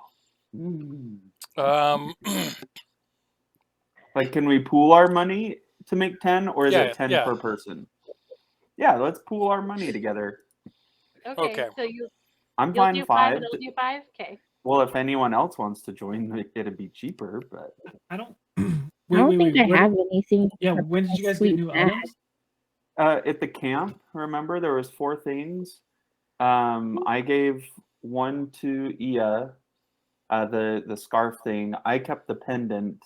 Like, can we pool our money to make 10, or is it 10 per person? Yeah, let's pool our money together. Okay. So I'm fine do 5. and I'll do 5. Okay. Well, if anyone else wants to join, it'd be cheaper. But I don't. I don't think I have anything. Yeah. When did you guys get new items? At the camp, remember there was 4 things. I gave one to Ia, the scarf thing. I kept the pendant.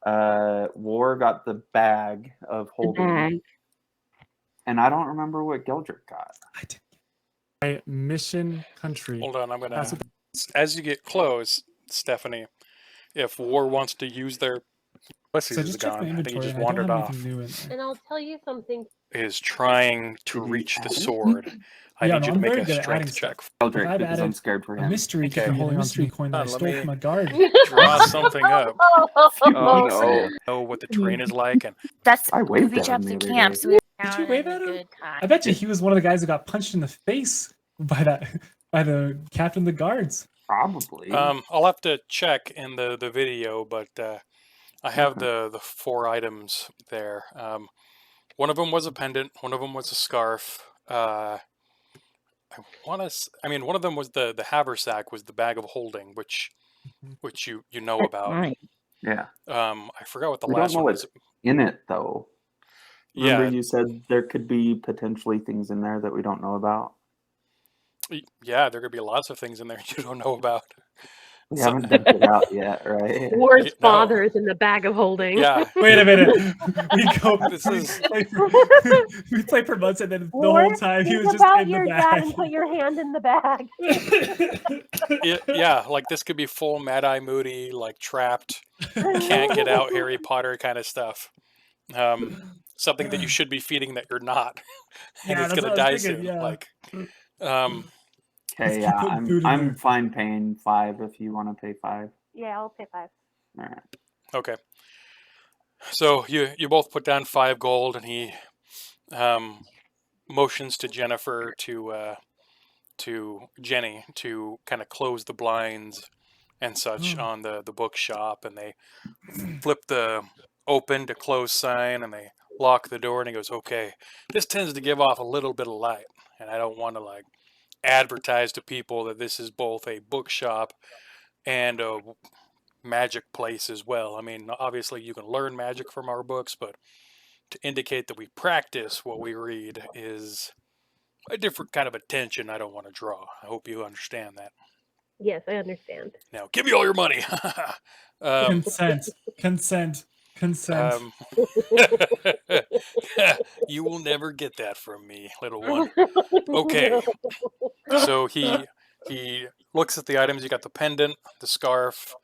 War got the bag of holding. And I don't remember what Geldrick got. Mission country. Hold on, I'm gonna. As you get close, Stephanie, if War wants to use their. Ulysses is gone. I think he just wandered off. And I'll tell you something. Is trying to reach the sword. I need you to make a strength check. Geldrick, because I'm scared for him. A mystery to the holy mystery coin that I stole from a guard. Draw something up. Oh no! Know what the terrain is like, and I waved reach at up him to the other camp. day. So we Did you wave at him? I bet you he was one of the guys that got punched in the face by the captain of the guards. Probably. I'll have to check in the video, but I have the 4 items there. One of them was a pendant. One of them was a scarf. One of them was the haversack, was the bag of holding, which you know about. Right. Yeah. I forgot what the We last don't know one what's was. in it though. Remember Yeah. you said there could be potentially things in there that we don't know about? Yeah, there could be lots of things in there you don't know about. We haven't dumped it out yet, right? War's father is in the bag of holding. Yeah. Wait a minute. We go. We play for months, and then the whole time he was just about in your the dad bag. and put your hand in the bag. Yeah, like this could be full Mad Eye Moody, like trapped, can't get out Harry Potter kind of stuff. Something that you should be feeding that you're not, and Yeah, it's that's gonna what I die was thinking, soon. yeah. Like, Okay, keep yeah, putting food in I'm there. fine paying 5 if you want to pay 5. Yeah, I'll pay 5. All right. Okay. So you both put down 5 gold, and he motions to Jennifer to Jenny to kind of close the blinds and such Oh. on the bookshop, and they flip the open to close sign, and they lock the door, and he goes, okay, this tends to give off a little bit of light, and I don't want to like advertise to people that this is both a bookshop and a magic place as well. I mean, obviously you can learn magic from our books, but to indicate that we practice what we read is a different kind of attention I don't want to draw. I hope you understand that. Yes, I understand. Now, give me all your money. Consent. Consent. Consent. Um, you will never get that from me, little one. Okay, so he looks at the items. You got the pendant, the scarf,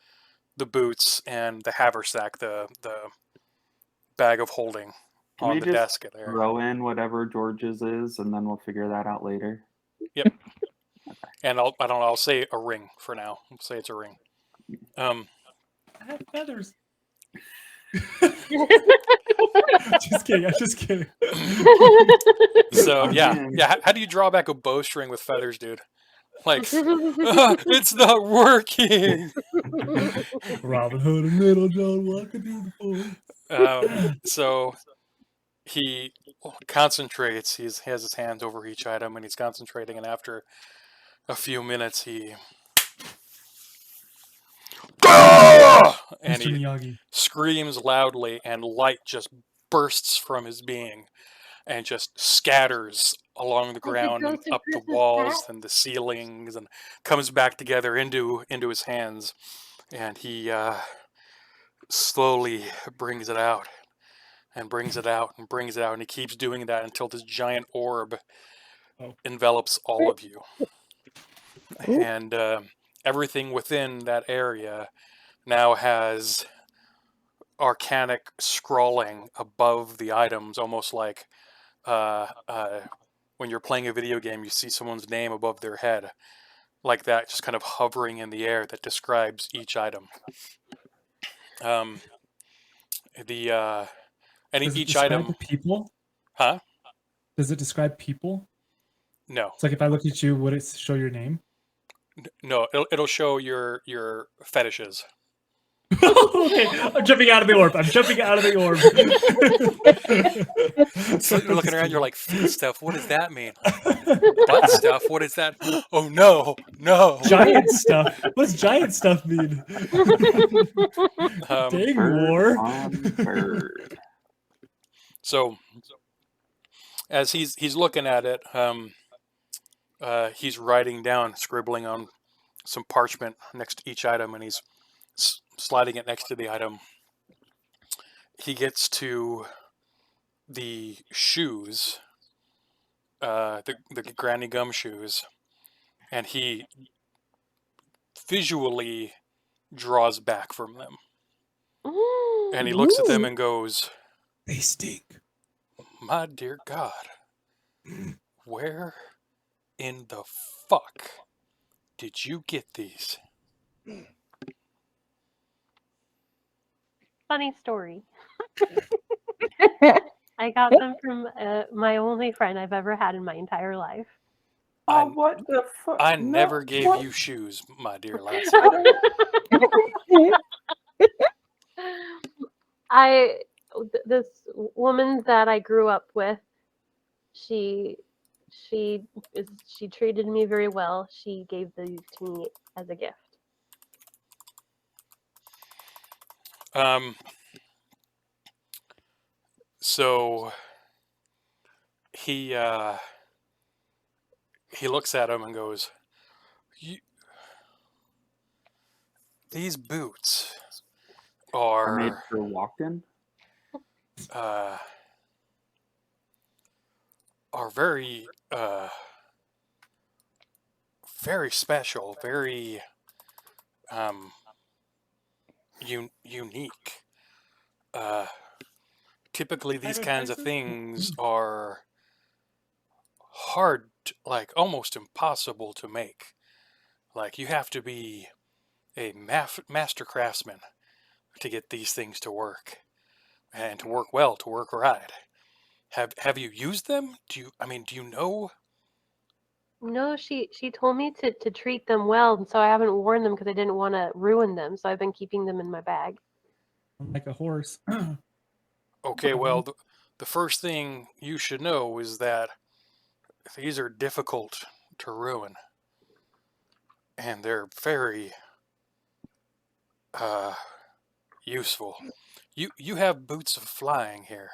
the boots, and the haversack, the bag of holding Can on we the just desk there. throw in whatever George's is, and then we'll figure that out later? Yep. And I'll say a ring for now. I'll say it's a ring. I have feathers. Just kidding. I'm just kidding. So Oh, yeah, man. yeah. How do you draw back a bowstring with feathers, dude? Like, it's not working. Robin Hood and Little John walking through the forest. So he concentrates. He has his hands over each item, and he's concentrating. And after a few minutes, he and Mr. he Miyagi. screams loudly, and light just bursts from his being and just scatters along the ground and ghost of up the Christmas walls past? and the ceilings, and comes back together into his hands, and he slowly brings it out and brings it out and brings it out, and he keeps doing that until this giant orb envelops all of you. And everything within that area now has arcanic scrawling above the items, almost like when you're playing a video game, you see someone's name above their head, like that, just kind of hovering in the air that describes each item. Does it Each describe item, people? huh? Does it describe people? No, It's like if I look at you, would it show your name? no, it'll show your fetishes. Okay, I'm jumping out of the orb. I'm jumping out of the orb. So you're looking around, you're like, feet stuff, what does that mean? Butt stuff, what is that? Oh no, no. Giant stuff. What does giant stuff mean? Dang Bird war. on bird. So as he's looking at it, he's writing down, scribbling on some parchment next to each item, and he's sliding it next to the item. He gets to the shoes, the Granny Gum shoes, and he visually draws back from them. And he looks at them and goes, They stink. my dear God, where in the fuck did you get these? Funny story. I got them from my only friend I've ever had in my entire life. Oh, what the fuck? I No, never gave what? you shoes, my dear lassie. This woman that I grew up with, she treated me very well. She gave these to me as a gift. So he looks at him and goes, these boots Are made are for walking? very very special, very unique. Typically these kinds of things are hard like almost impossible to make. Like you have to be a master craftsman to get these things to work and to work well, to work right. Have you used them? Do you know? No, she told me to treat them well, and so I haven't worn them because I didn't want to ruin them. So I've been keeping them in my bag. Like a horse. Okay, well, the first thing you should know is that these are difficult to ruin, and they're very useful. You have boots of flying here.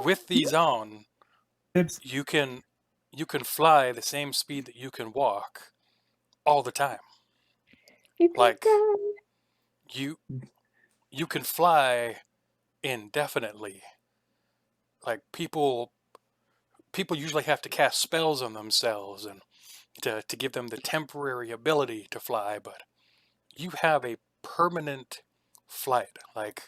With these on, Tips. you can fly the same speed that you can walk all the time. You can Like fly. you can fly indefinitely. Like people usually have to cast spells on themselves and to give them the temporary ability to fly, but you have a permanent flight. Like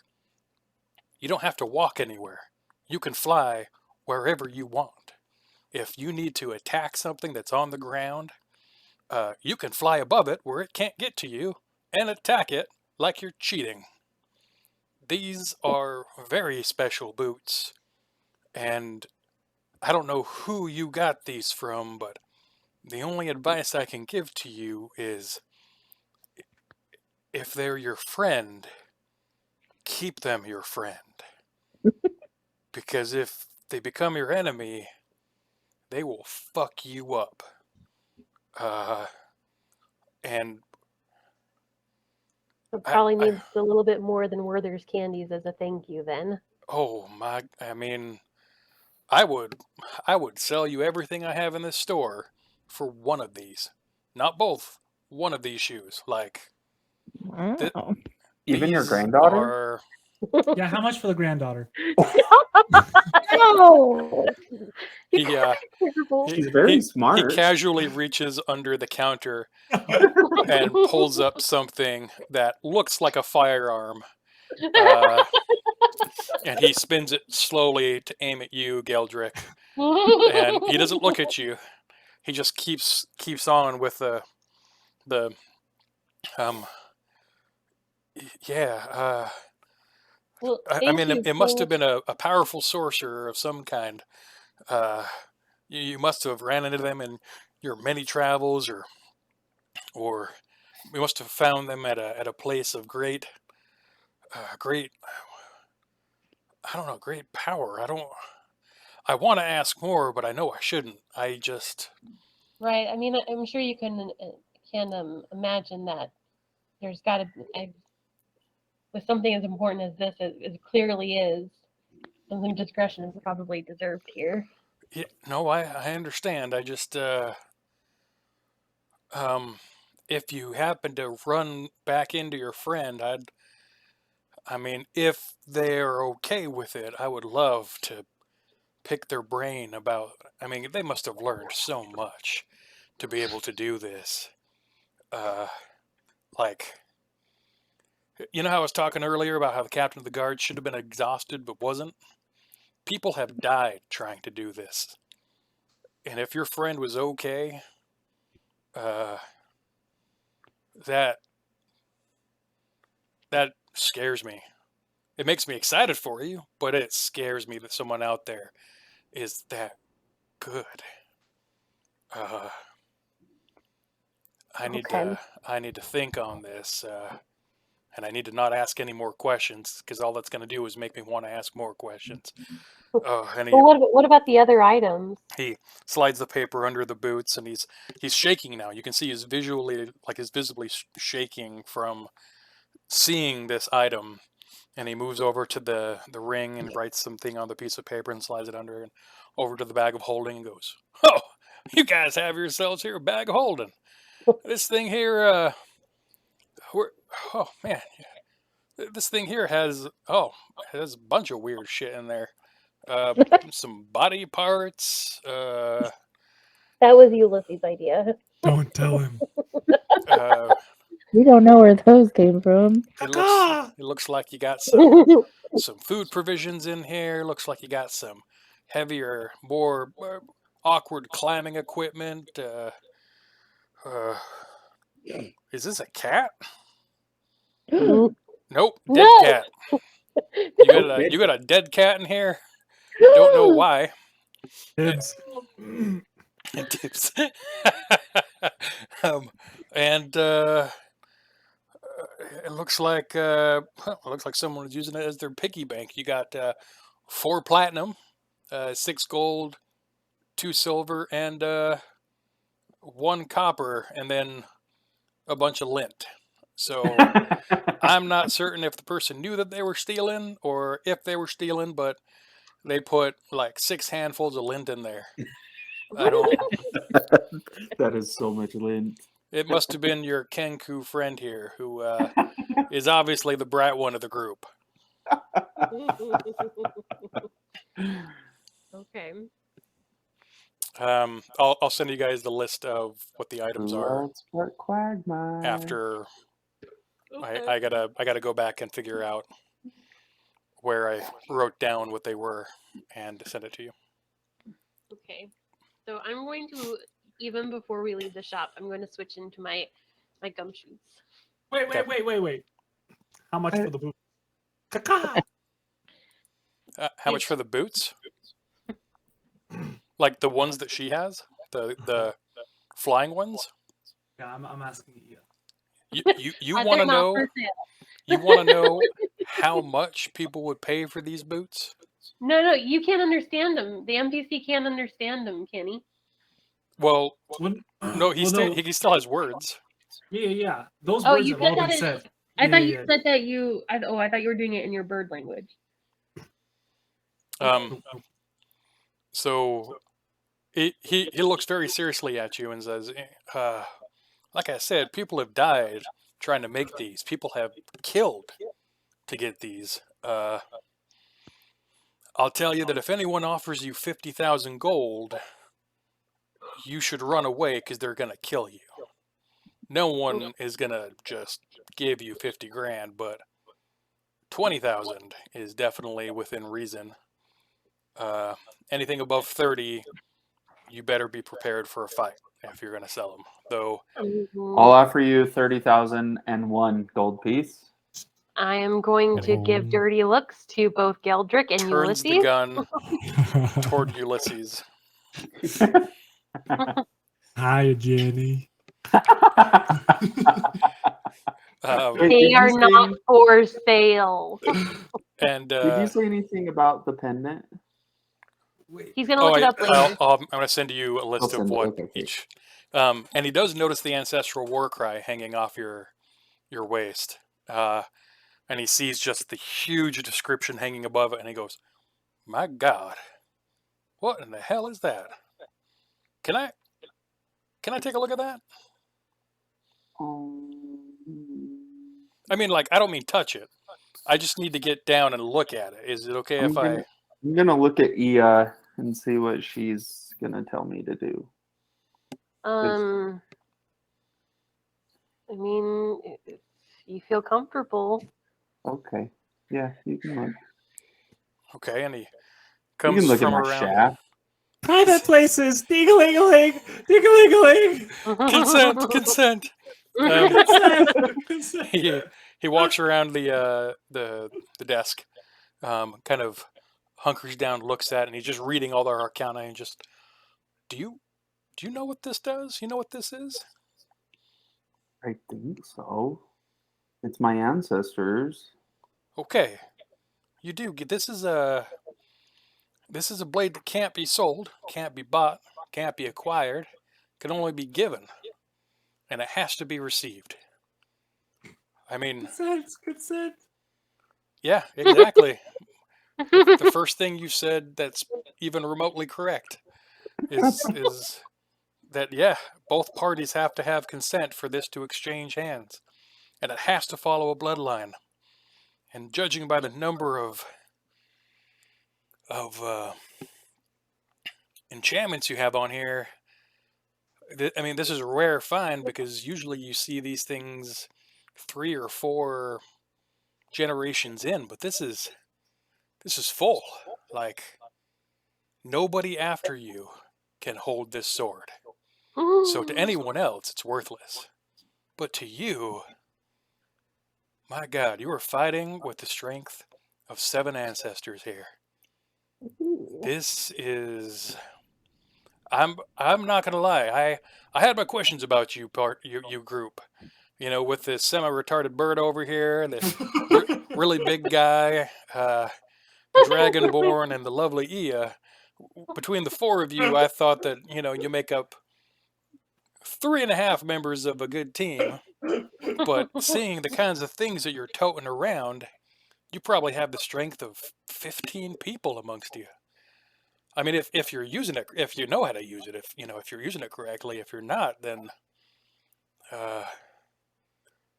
you don't have to walk anywhere. You can fly wherever you want. If you need to attack something that's on the ground, you can fly above it where it can't get to you and attack it like you're cheating. These are very special boots, and I don't know who you got these from, but the only advice I can give to you is if they're your friend, keep them your friend. Because if they become your enemy, they will fuck you up. And It probably needs a little bit more than Werther's candies as a thank you then. oh my, I mean, I would sell you everything I have in this store for one of these. Not both. One of these shoes. Like Wow. Even your these granddaughter? are Yeah, how much for the granddaughter? No. he She's very he smart. casually reaches under the counter and pulls up something that looks like a firearm. And he spins it slowly to aim at you, Geldrick. And he doesn't look at you. He just keeps on with the yeah. Well, I mean, thank you it must so have been a powerful sorcerer of some kind. You must have ran into them in your many travels, or we must have found them at a place of great great I don't know, great power. I want to ask more, but I know I shouldn't. I just Right. I mean, I'm sure you can imagine that there's got to be, with something as important as this, as clearly is, some discretion is probably deserved here. yeah, no, I understand. I just if you happen to run back into your friend, I mean, if they're okay with it, I would love to pick their brain about. I mean, they must have learned so much to be able to do this. Like, you know how I was talking earlier about how the captain of the guard should have been exhausted but wasn't? People have died trying to do this. And if your friend was okay, that scares me. It makes me excited for you, but it scares me that someone out there is that good. I need to think on this, and I need to not ask any more questions because all that's going to do is make me want to ask more questions. And Well, what about the other items? he slides the paper under the boots, and he's shaking now. You can see he's visibly shaking from seeing this item. And he moves over to the ring and writes something on the piece of paper and slides it under and over to the bag of holding and goes, "Oh, you guys have yourselves here a bag of holding. This thing here, oh man, this thing here has a bunch of weird shit in there. Some body parts. That was Ulysses' idea. Don't tell him. We don't know where those came from. It looks like you got some food provisions in here. Looks like you got some heavier, more awkward climbing equipment. Is this a cat? Nope, dead No! cat. Okay. You got a dead cat in here. Don't know why. Dibs. Tips. And it looks like someone is using it as their piggy bank. You got 4 platinum, 6 gold, 2 silver, and 1 copper, and then a bunch of lint. So I'm not certain if the person knew that they were stealing or if they were stealing, but they put like 6 handfuls of lint in there. I don't. That is so much lint. It must have been your Kenku friend here, who is obviously the bright one of the group. Okay. I'll send you guys the list of what the items are Let's put Quagmire. after. Okay. I gotta go back and figure out where I wrote down what they were and send it to you. Okay. So I'm going to, even before we leave the shop, I'm going to switch into my gumshoes. Wait. How much for the boot? Caca! How much for the boots? Like the ones that she has, the flying ones. Yeah, I'm asking you. You They're want to not know? for sale. You want to know how much people would pay for these boots? No, you can't understand them. The NPC can't understand them, Kenny. Well, When, no, he still has words. Yeah. Those Oh, words you have said all that been in- said. I thought you Yeah. said that you. I thought you were doing it in your bird language. So he looks very seriously at you and says, like I said, people have died trying to make these. People have killed to get these. I'll tell you that if anyone offers you 50,000 gold, you should run away because they're going to kill you. No one is going to just give you 50 grand, but 20,000 is definitely within reason. Anything above 30, you better be prepared for a fight if you're going to sell them. Though I'll offer you 30,001 gold piece. I am going to give dirty looks to both Geldrick and turns the Ulysses. gun toward Ulysses. Hi, Jenny. Wait, They did you are say not any- for sale. And Did you say anything about the pendant? He's gonna look it up later. I'm going to send you a list I'll of send it, what okay. each. And he does notice the ancestral war cry hanging off your waist. And he sees just the huge description hanging above it, and he goes, "My God, what in the hell is that? Can I take a look at that? I mean, like, I don't mean touch it. I just need to get down and look at it. Is it okay if I?" I'm gonna look at Ia and see what she's gonna tell me to do. I mean, if you feel comfortable. Okay. Yeah, you can look. Okay, and he You comes can look from at my around. shaft. Private places. Ding-a-ling-a-ling. Ding-a-ling-a-ling. Consent. Consent. He walks around the desk, kind of hunkers down, looks at it, and he's just reading all their arcana and just, do you know what this does? You know what this is? I think so. It's my ancestors. Okay, you do. This is a blade that can't be sold, can't be bought, can't be acquired, can only be given, and it has to be received. I mean, Consent. yeah, exactly. The first thing you said that's even remotely correct is that, yeah, both parties have to have consent for this to exchange hands, and it has to follow a bloodline. And judging by the number of enchantments you have on here, I mean, this is a rare find because usually you see these things 3 or 4 generations in, but this is full. Like, nobody after you can hold this sword. So to anyone else, it's worthless. But to you, my God, you are fighting with the strength of 7 ancestors here. This is. I'm not gonna lie. I had my questions about you you group. You know, with this semi-retarded bird over here, this really big guy, the Dragonborn, and the lovely Ia. Between the 4 of you, I thought that you make up 3.5 members of a good team. But seeing the kinds of things that you're toting around, you probably have the strength of 15 people amongst you. I mean, if you're using it, if you know how to use it, if you're using it correctly. If you're not, then,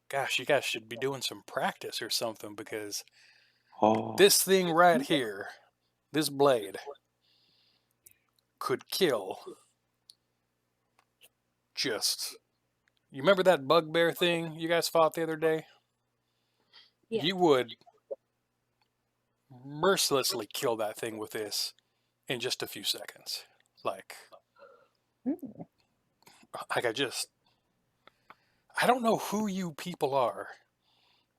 gosh, you guys should be doing some practice or something, because this thing right here, this blade, could kill. You remember that bugbear thing you guys fought the other day? Yeah. You would mercilessly kill that thing with this in just a few seconds. Like I don't know who you people are,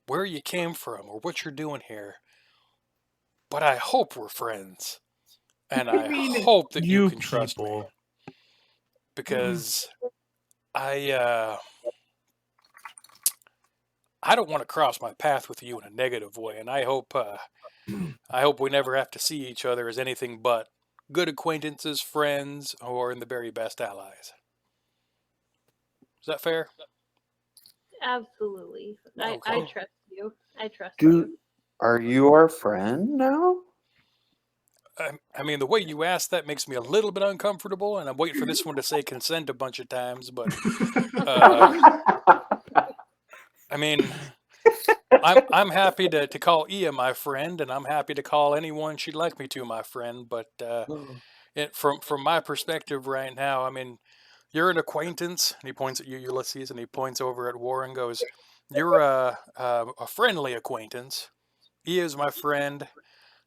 where you came from, or what you're doing here, but I hope we're friends. And I hope that you can trust me. Because I don't want to cross my path with you in a negative way, and I hope we never have to see each other as anything but good acquaintances, friends, or in the very best allies. Is that fair? Absolutely. I Okay. trust you. I trust you. Are you our friend now? I mean, the way you asked that makes me a little bit uncomfortable, and I'm waiting for this one to say consent a bunch of times, but I mean, I'm happy to call Ia my friend, and I'm happy to call anyone she'd like me to my friend. But from my perspective right now, I mean, you're an acquaintance. And he points at you, Ulysses, and he points over at War and goes, "You're a friendly acquaintance. Ia's my friend."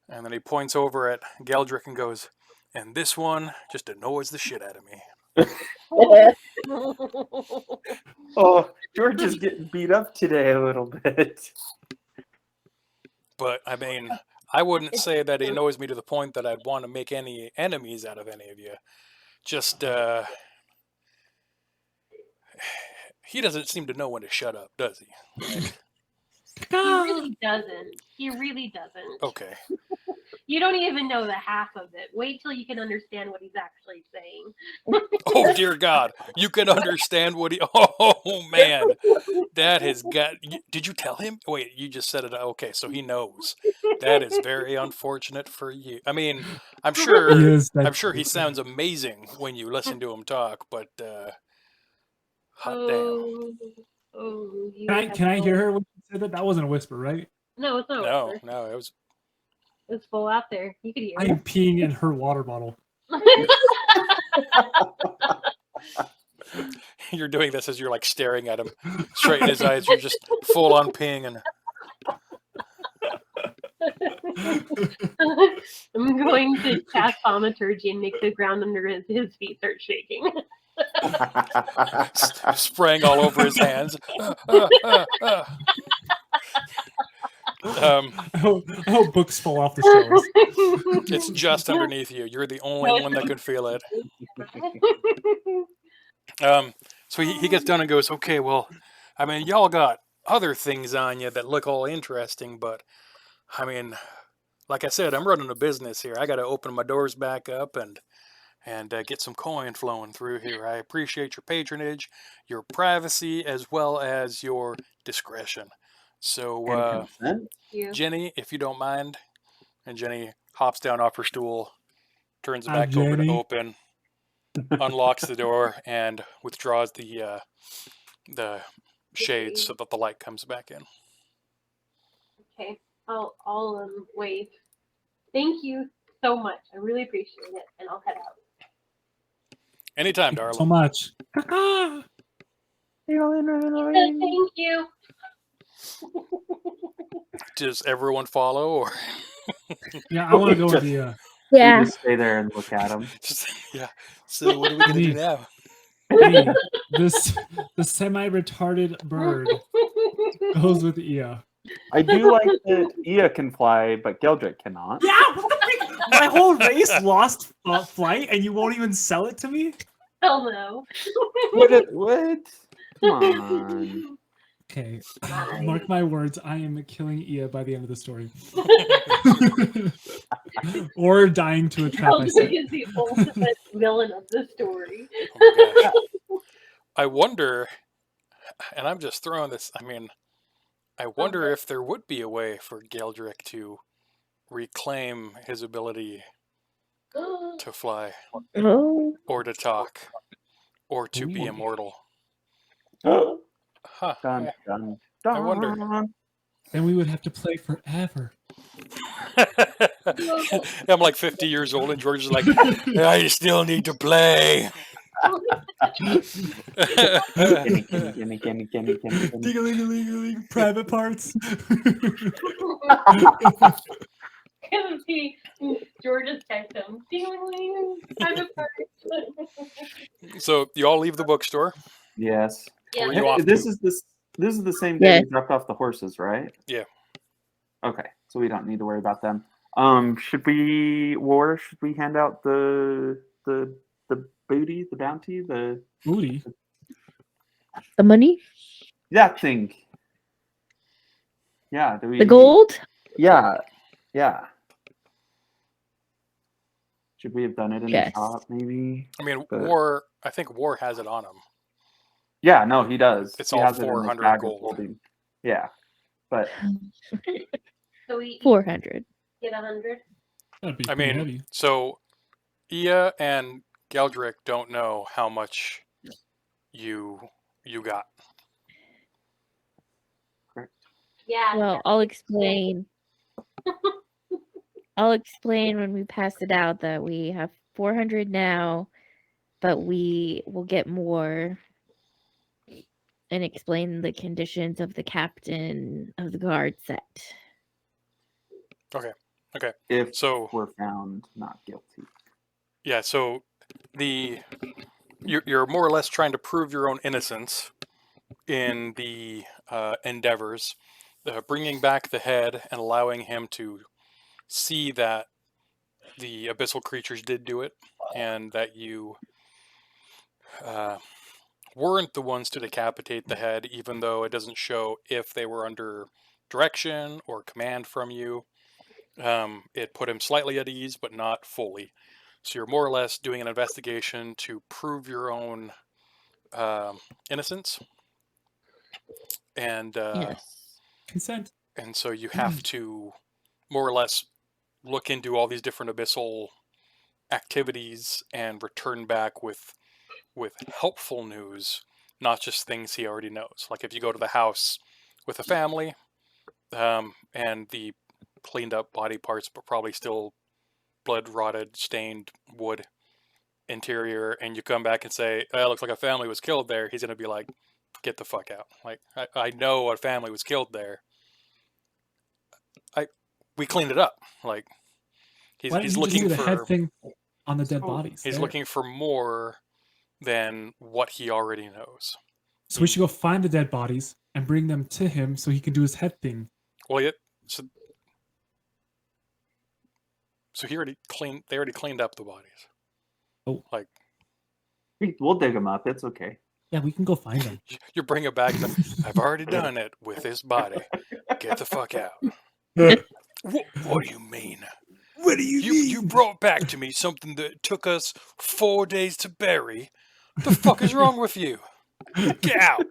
And then he points over at Geldrick and goes, "And this one just annoys the shit out of me." Oh, George is getting beat up today a little bit. But I mean, I wouldn't say that he annoys me to the point that I'd want to make any enemies out of any of you. Just he doesn't seem to know when to shut up, does he? Like, He really doesn't. He really doesn't. okay. You don't even know the half of it. Wait till you can understand what he's actually saying. Oh dear God, you can understand what he. Oh man, that has got. Did you tell him? Wait, you just said it. Okay, so he knows. That is very unfortunate for you. I mean, I'm sure he sounds amazing when you listen to him talk, but hot damn. Oh, Can I hear her when she said that? That wasn't a whisper, right? No, it's not. No, Whisper. no, it was. It's full out there. You could hear I am peeing in her water bottle. You're doing this as you're like staring at him straight in his eyes. You're just full on peeing and. I'm going to cast thaumaturgy and make the ground under his feet start shaking. Spraying all over his hands. I hope books fall off the shelves. It's just underneath you. You're the only one that could feel it. So he gets done and goes, "Okay, well, I mean, y'all got other things on you that look all interesting, but I mean, like I said, I'm running a business here. I got to open my doors back up and get some coin flowing through here. I appreciate your patronage, your privacy, as well as your discretion. So, Jenny, if you don't mind," and Jenny hops down off her stool, turns it back over to open, unlocks the door, and withdraws the shades so that the light comes back in. Okay, I'll wave. Thank you so much. I really appreciate it, and I'll head out. Anytime, darling. So much. Thank you. Does everyone follow? Or Yeah, I want to go with the. Yeah. We just stay there and look at them. Yeah. So what are we gonna do now? Hey, the semi-retarded bird goes with Ia. I do like that Ia can fly, but Geldrick cannot. Yeah, what the freak? My whole race lost flight, and you won't even sell it to me? Hell no. What? Come on. Okay, mark my words. I am killing Ia by the end of the story, or dying to a trap. I Eldrick said. is the ultimate villain of the story. Oh my gosh. I wonder, and I'm just throwing this. I mean, I wonder if there would be a way for Geldrick to reclaim his ability to fly, Oh. or to talk, or to be Ooh. immortal. Dun, Huh. dun, dun. I wonder. Then we would have to play forever. I'm like 50 years old, and George is like, I still need to play. Gimme. Ding-a-ling-a-ling-a-ling, private parts. Can see George's text him. Ding-a-ling, kind of first. So you all leave the bookstore. Yes. Where are Yeah. you off This to? is the same day Yeah. we dropped off the horses, right? Yeah. Okay, so we don't need to worry about them. Should we hand out the booty, the bounty, Booty. The money? that thing? Yeah, do we The gold? Yeah. Should we have done it in Yes. the shop, maybe? I mean, But- I think War has it on him. Yeah, no, he does. It's he all has it in his 400 bag of gold. holding. Yeah, but So we 400. get 100. That'd be I pretty mean, heavy. so Ia and Geldrick don't know how much you got. Yeah. Well, I'll explain. I'll explain when we pass it out that we have 400 now, but we will get more, and explain the conditions of the captain of the guard set. if So we're found not guilty. yeah, so you're more or less trying to prove your own innocence in the endeavors, bringing back the head and allowing him to see that the abyssal creatures did do it, and that you weren't the ones to decapitate the head, even though it doesn't show if they were under direction or command from you. It put him slightly at ease, but not fully. So you're more or less doing an investigation to prove your own innocence, and Yes. Consent. and so you have to more or less look into all these different abyssal activities and return back with helpful news, not just things he already knows. Like if you go to the house with a family, and the cleaned up body parts, but probably still blood rotted, stained wood interior, and you come back and say, it looks like a family was killed there, he's going to be like, get the fuck out. Like, I know a family was killed there. We cleaned it up. Like, Why he's didn't you just looking do the head for thing on the dead bodies? he's there? looking for more than what he already knows. So we should go find the dead bodies and bring them to him so he can do his head thing. Well, so he already cleaned. They already cleaned up the bodies. Oh. Like, We'll dig them up. It's okay. Yeah, we can go find them. you bring it back. I've already done it with his body. Get the fuck out. What do you mean? What do You brought back to me something that took us 4 days to bury. The fuck is wrong with you? Get out.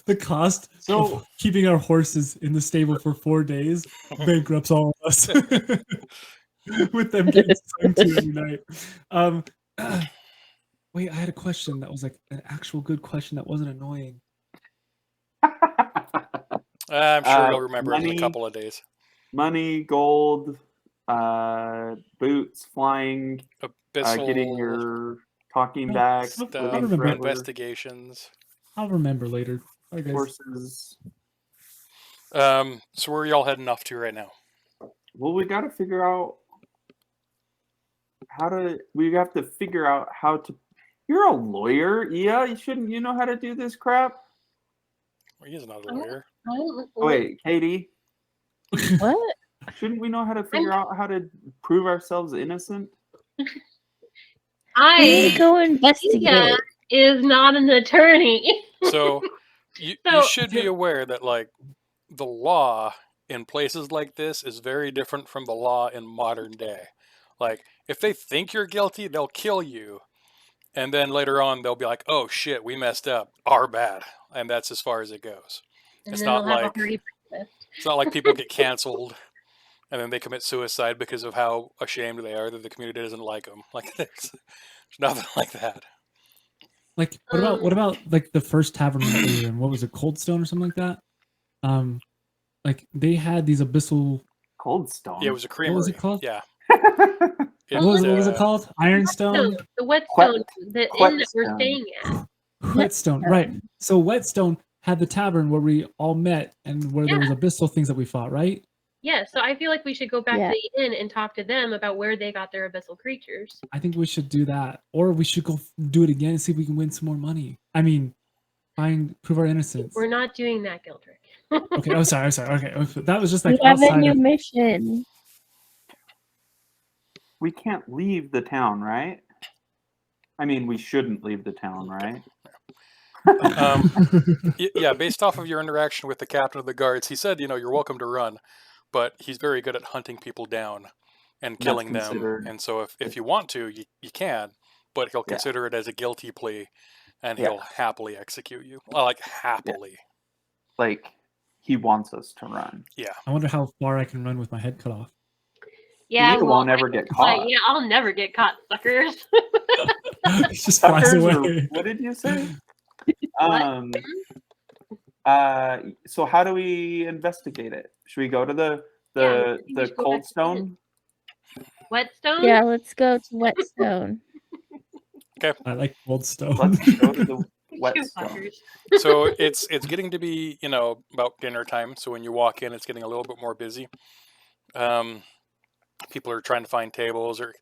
The cost So- of keeping our horses in the stable for 4 days bankrupts all of us. With them getting sung to every night. Wait, I had a question that was like an actual good question that wasn't annoying. I'm sure you'll remember it in a money- couple of days. Money, gold, boots, flying, Abyssal getting your talking No, back, stuff, I'll remember. investigations. I'll remember later. Bye, guys. horses. So where are y'all heading off to right now? Well, we got to figure out we have to figure out how to. You're a lawyer, Ia. Shouldn't you know how to do this crap? Well, he's not a lawyer. Oh, wait, Katie. What? Shouldn't we know how to figure out how to prove ourselves innocent? We need to I go investigate. is not an attorney. So you should be aware that like the law in places like this is very different from the law in modern day. Like if they think you're guilty, they'll kill you. And then later on they'll be like, "Oh shit, we messed up. Our bad." And that's as far as it goes. And It's then not they'll have like a hearty breakfast. it's not like people get canceled and then they commit suicide because of how ashamed they are that the community doesn't like them. Like there's nothing like that. Like what about like the first tavern that we were in? What was it, Coldstone or something like that? Like they had these Abyssal. Coldstone. Yeah, it was a creamery. What was it called? Yeah. What was it called? Ironstone. The Whetstone, the inn that we're Whetstone. staying at. Whetstone, right? So Whetstone had the tavern where we all met and where there was Abyssal things that we fought, right? Yeah, so I feel like we should go back Yeah. to the inn and talk to them about where they got their abyssal creatures. I think we should do that, or we should go do it again and see if we can win some more money. I mean, prove our innocence. We're not doing that, Gildrick. Okay, I'm sorry. Okay, that was just We like have a outside new of. mission. We can't leave the town, right? I mean, we shouldn't leave the town, right? Yeah, based off of your interaction with the captain of the guards, he said, you're welcome to run, but he's very good at hunting people down and killing them. considered- And so if you want to, you can, but he'll consider it as a guilty plea and he'll happily execute you. Well, like happily. Like, he wants us to run. Yeah. I wonder how far I can run with my head cut off. Yeah, You won't ever get caught. Yeah, I'll never get caught, suckers. It just flies Suckers, or away. what did you say? So how do we investigate it? Should we go to the Yeah, I think we the should go back to the Coldstone? Whetstone? Yeah, let's go to Whetstone. I like Coldstone. Let's go to the You Whetstone. fuckers. So it's getting to be, about dinner time. So when you walk in, it's getting a little bit more busy. People are trying to find tables, or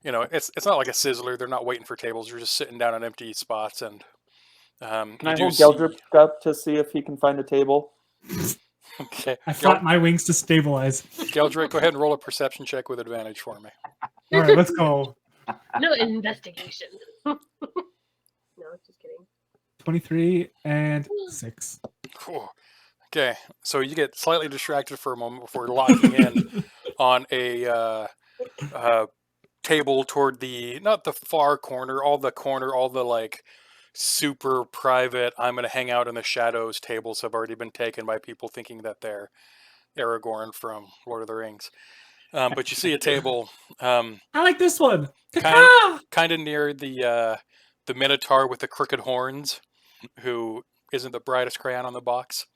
it's not like a sizzler. They're not waiting for tables. They're just sitting down on empty spots. And Can you I do hold see- Geldrick up to see if he can find a table? Okay. I flap my wings to stabilize. Geldrick, go ahead and roll a perception check with advantage for me. All right, let's go. No investigation. No, just kidding. 23 and 6. Cool. Okay, so you get slightly distracted for a moment before locking in on a table toward not the far corner, all the like super private, I'm going to hang out in the shadows tables have already been taken by people thinking that they're Aragorn from Lord of the Rings. But you see a table I like this one. kind of near the Minotaur with the crooked horns, who isn't the brightest crayon on the box.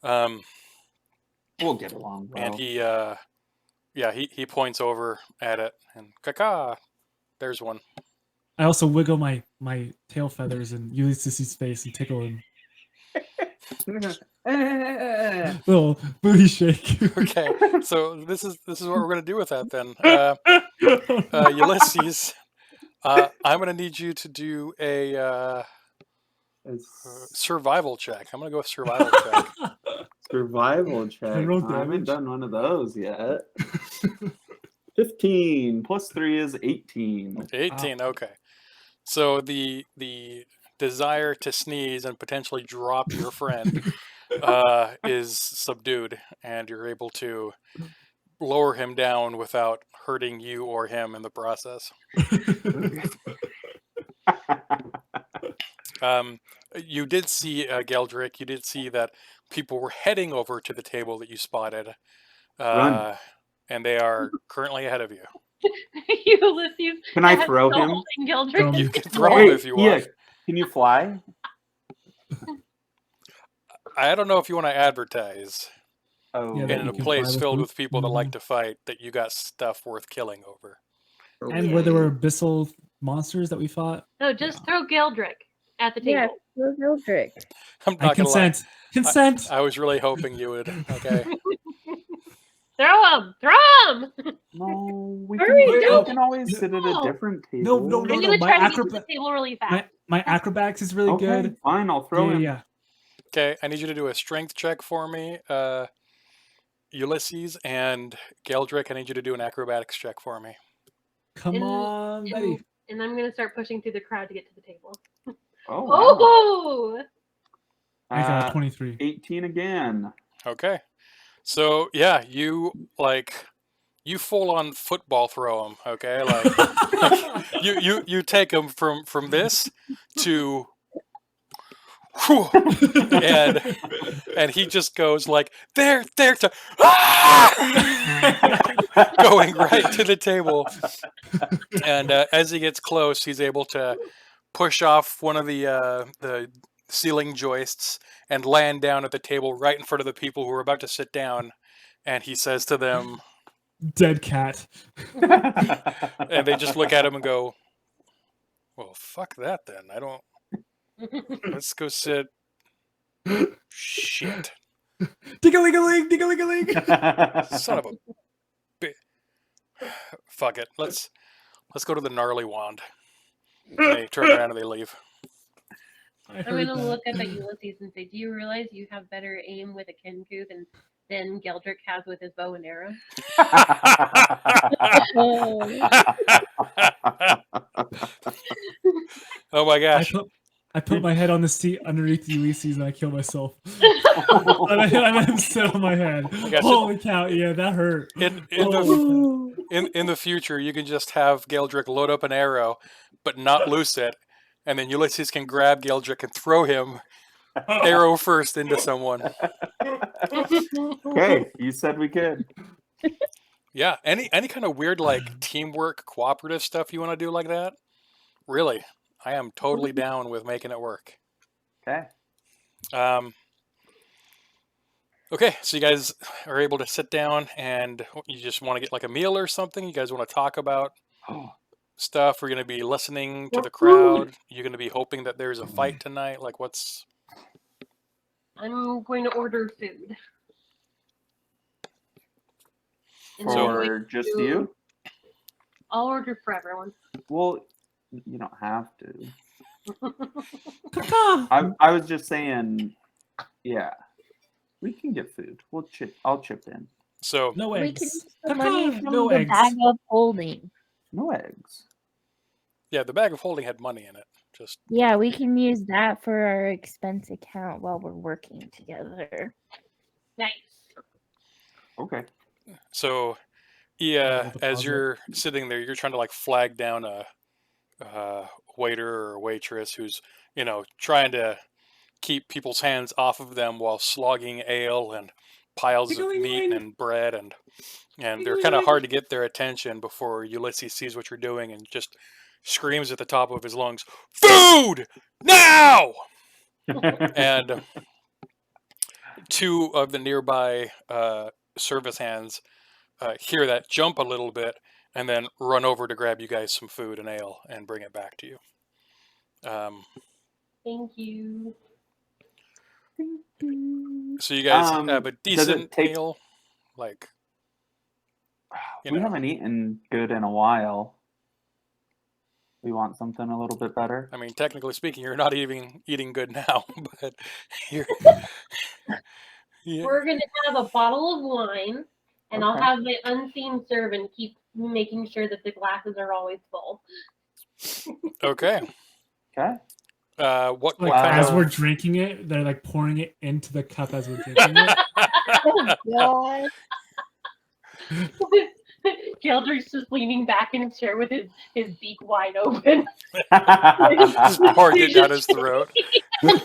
We'll get along, bro. And he points over at it and caca, there's one. I also wiggle my tail feathers in Ulysses' face and tickle him. Little booty shake. Okay, so this is what we're gonna do with that then. Ulysses, I'm gonna need you to do a survival check. I'm gonna go with survival check. Survival check. roll I haven't damage. done one of those yet. 15 plus 3 is 18. 18. Okay. So the desire to sneeze and potentially drop your friend is subdued, and you're able to lower him down without hurting you or him in the process. You did see Geldrick. You did see that people were heading over to the table that you spotted, Run. and they are currently ahead of you. Ulysses. Can I has throw no him? holding Gildrick. You can throw him if you want. Can you fly? I don't know if you want to advertise Oh, Yeah, in that a you can place fly with filled them. with people that like Mhm. to fight that you got stuff worth killing over. And where there were abyssal monsters that we fought. No, just throw Gildrick at the Yeah, table. go Gildrick. I'm I not gonna lie. consent. Consent. I was really hoping you would. Okay. Throw him! Throw him! No, we Hurry, can, we don't- can always sit at a No. different table. No, no, I'm no. gonna my try to get to acrobat- the table really fast. My acrobatics is really Okay, good. fine. I'll throw him. Yeah. Okay, I need you to do a strength check for me. Ulysses and Geldrick, I need you to do an acrobatics check for me. Come And- on, Betty. And I'm gonna start pushing through the crowd to get to the table. Oh, wow. Oh! I got 23. 18 again. Okay. So yeah, you full on football throw him, okay? Like you take him from this to whew, and he just goes like there to going right to the table. And as he gets close, he's able to push off one of the ceiling joists and land down at the table right in front of the people who are about to sit down. And he says to them, Dead cat. and they just look at him and go, "Well, fuck that then. I don't. Let's go sit." Shit, Ding-a-ling-a-ling, ding-a-ling-a-ling. son of a bitch. Fuck it. Let's go to the gnarly wand. And they turn around and they leave. I'm gonna look up at Ulysses and say, "Do you realize you have better aim with a Kenku than Geldrick has with his bow and arrow?" Oh my gosh. I put my head on the seat underneath Ulysses and I kill myself. I let him sit on my head. gotcha. Holy cow! Yeah, that hurt. In the future, you can just have Geldrick load up an arrow, but not loose it, and then Ulysses can grab Geldrick and throw him arrow first into someone. Okay, you said we could. Yeah, any kind of weird like teamwork, cooperative stuff you want to do like that? Really, I am totally down with making it work. Okay. Okay, so you guys are able to sit down and you just want to get like a meal or something? You guys want to talk about stuff? We're going to be listening to the crowd. You're going to be hoping that there's a fight tonight? Like what's... I'm going to order food. And then I'm going For just to- you? I'll order for everyone. Well, you don't have to. I was just saying, yeah, we can get food. I'll chip in. So No We can eggs. use the money from No the eggs. bag of holding. No eggs. yeah, the bag of holding had money in it. Just Yeah, we can use that for our expense account while we're working together. Nice. Okay. so yeah, Roll as deposit. you're sitting there, you're trying to like flag down a waiter or waitress who's, trying to keep people's hands off of them while slogging ale and piles of meat Ding-a-ling-a-ling. and bread, and they're kind of hard to get their attention before Ulysses sees what you're doing and just screams at the top of his lungs, "Food now!" And two of the nearby service hands hear that, jump a little bit, and then run over to grab you guys some food and ale and bring it back to you. Thank you. So you guys have a does it decent take- meal, like We haven't eaten good in a while. We want something a little bit better. I mean, technically speaking, you're not even eating good now, but you're. Yeah. We're gonna have a bottle of wine, and I'll Okay. have my unseen servant keep making sure that the glasses are always full. Okay. Okay. What Like kind as of? we're drinking it, they're like pouring it into the cup as we're drinking it. God. Geldrick's just leaning back in his chair with his beak wide open. Just pouring it down his throat. This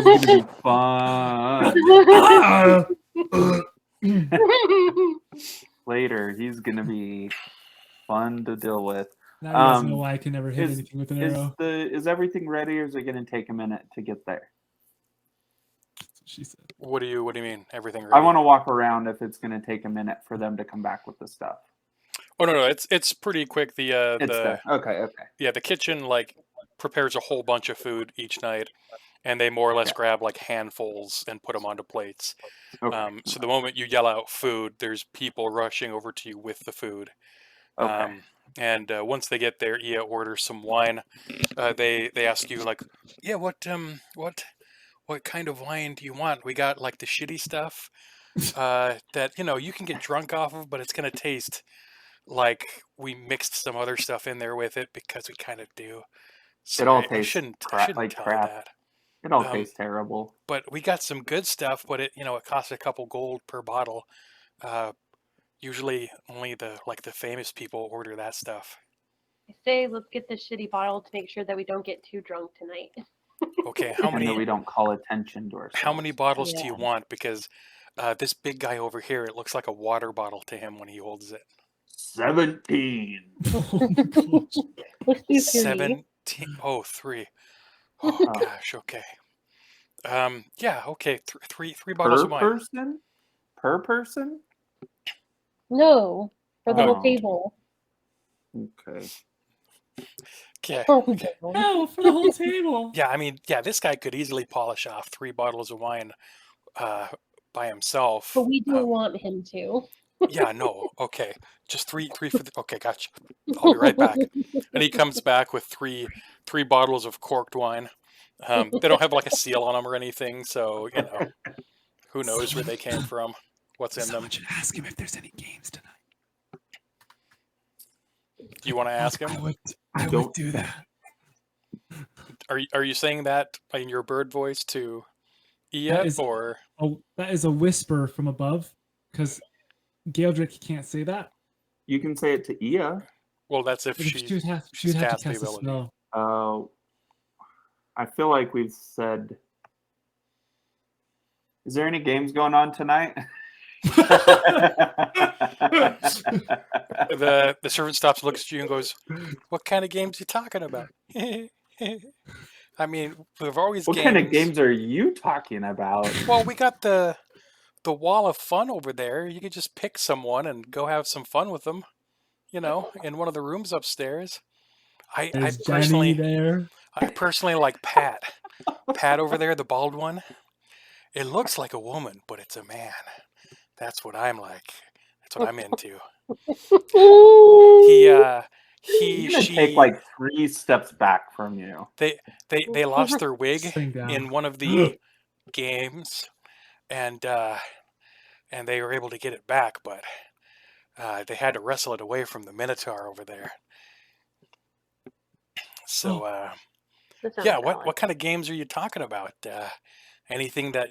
is gonna be fun. Ah! Later, he's gonna be fun to deal with. Now you guys know Um, why I can never hit is- anything with an arrow. Is everything ready, or is it gonna take a minute to get there? That's what she said. What do you mean? Everything ready? I want to walk around if it's gonna take a minute for them to come back with the stuff. Oh no, it's pretty quick. It's there. Okay. The kitchen like prepares a whole bunch of food each night, and they more or less grab like handfuls and put them onto plates. Okay. So the moment you yell out food, there's people rushing over to you with the food. Okay. And once they get there, Ia orders some wine. They ask you like, yeah, what kind of wine do you want? We got like the shitty stuff that you can get drunk off of, but it's gonna taste like we mixed some other stuff in there with it because we kind of do. It So all I tastes shouldn't crap, like tell you crap. that. It all Um, tastes terrible. but we got some good stuff, but it costs a couple gold per bottle. Uh, Usually only the famous people order that stuff. I say let's get this shitty bottle to make sure that we don't get too drunk tonight. Okay, how And that we many don't call attention to ourselves. bottles do you Yeah. want? Because this big guy over here, it looks like a water bottle to him when he holds it. 17. Oh my gosh. Let's do 3. 17. Oh, 3. Oh Oh. gosh. Okay. Yeah. Okay. Three bottles Per of wine. person? Per person? No, for the No. whole table. Okay. Okay. Oh, no. No, for the whole table. Yeah. I mean, yeah. This guy could easily polish off 3 bottles of wine by himself. But we don't want him to. Yeah. No. Okay. Just three for the. Okay. Gotcha. I'll be right back. And he comes back with three bottles of corked wine. They don't have like a seal on them or anything, so who knows where they came from, what's in them. Someone should ask him if there's any games tonight. Do you want to ask him? I would Don't- do that. Are you saying that in your bird voice to Ia, That is- or Oh, that is a whisper from above, because Gaeldrick can't say that. You can say it to Ia. well, that's if She would have she's to cast the cast a ability. spell. I feel like we've said. Is there any games going on tonight? The servant stops, looks at you, and goes, "What kind of games are you talking about?" I mean, we've always What kind of games are you talking about? Well, we got the wall of fun over there. You could just pick someone and go have some fun with them. In one of the rooms upstairs. I There's personally Jenny there. I personally like Pat. Pat over there, the bald one. It looks like a woman, but it's a man. That's what I'm like. That's what I'm into. He's gonna take like 3 steps back from you. They lost their wig Sitting down. in one of the games, and they were able to get it back, but they had to wrestle it away from the Minotaur over there. So That sounds yeah, valid. what kind of games are you talking about? Anything that